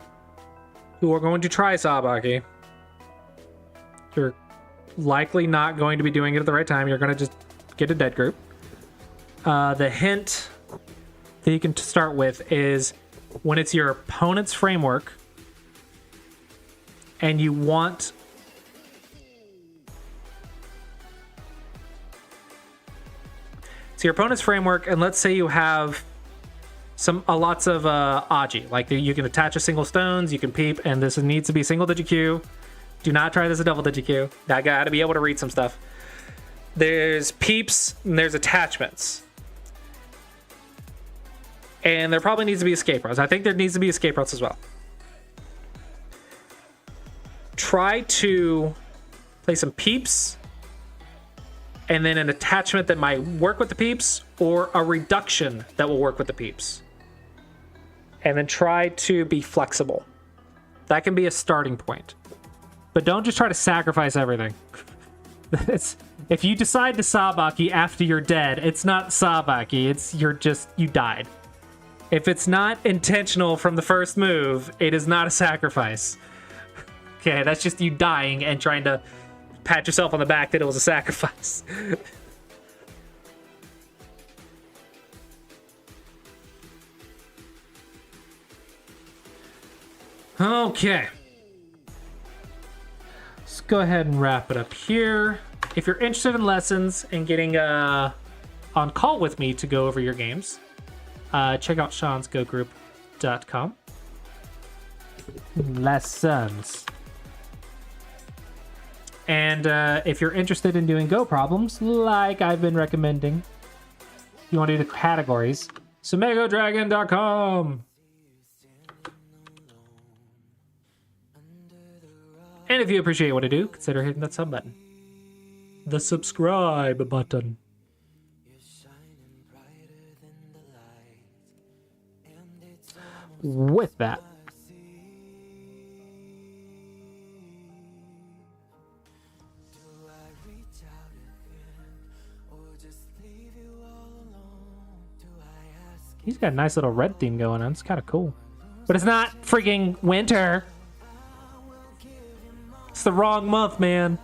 who are going to try Sabaki, you're likely not going to be doing it at the right time. You're going to just get a dead group. The hint that you can start with is when it's your opponent's framework and you want your opponent's framework, and let's say you have lots of Aji, like you can attach a single stones, you can peep, and this needs to be single digit Q. Do not try this a double digit Q. I gotta be able to read some stuff. There's peeps and there's attachments, and there probably needs to be escape routes. I think there needs to be escape routes as well. Try to play some peeps and then an attachment that might work with the peeps, or a reduction that will work with the peeps. And then try to be flexible. That can be a starting point. But don't just try to sacrifice everything. If you decide to Sabaki after you're dead, it's not Sabaki, you died. If it's not intentional from the first move, it is not a sacrifice. Okay, that's just you dying and trying to pat yourself on the back that it was a sacrifice. Okay. Let's go ahead and wrap it up here. If you're interested in lessons and getting on call with me to go over your games, check out seansgogroup.com. Lessons. And if you're interested in doing Go problems, like I've been recommending, you want to do the categories, SumegoDragon.com. And if you appreciate what I do, consider hitting that sub button. The subscribe button. With that, he's got a nice little red theme going on. It's kind of cool. But it's not freaking winter. It's the wrong month, man.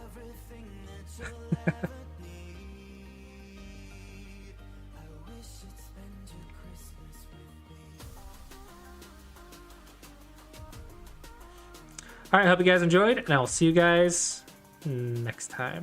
All right, hope you guys enjoyed, and I will see you guys next time.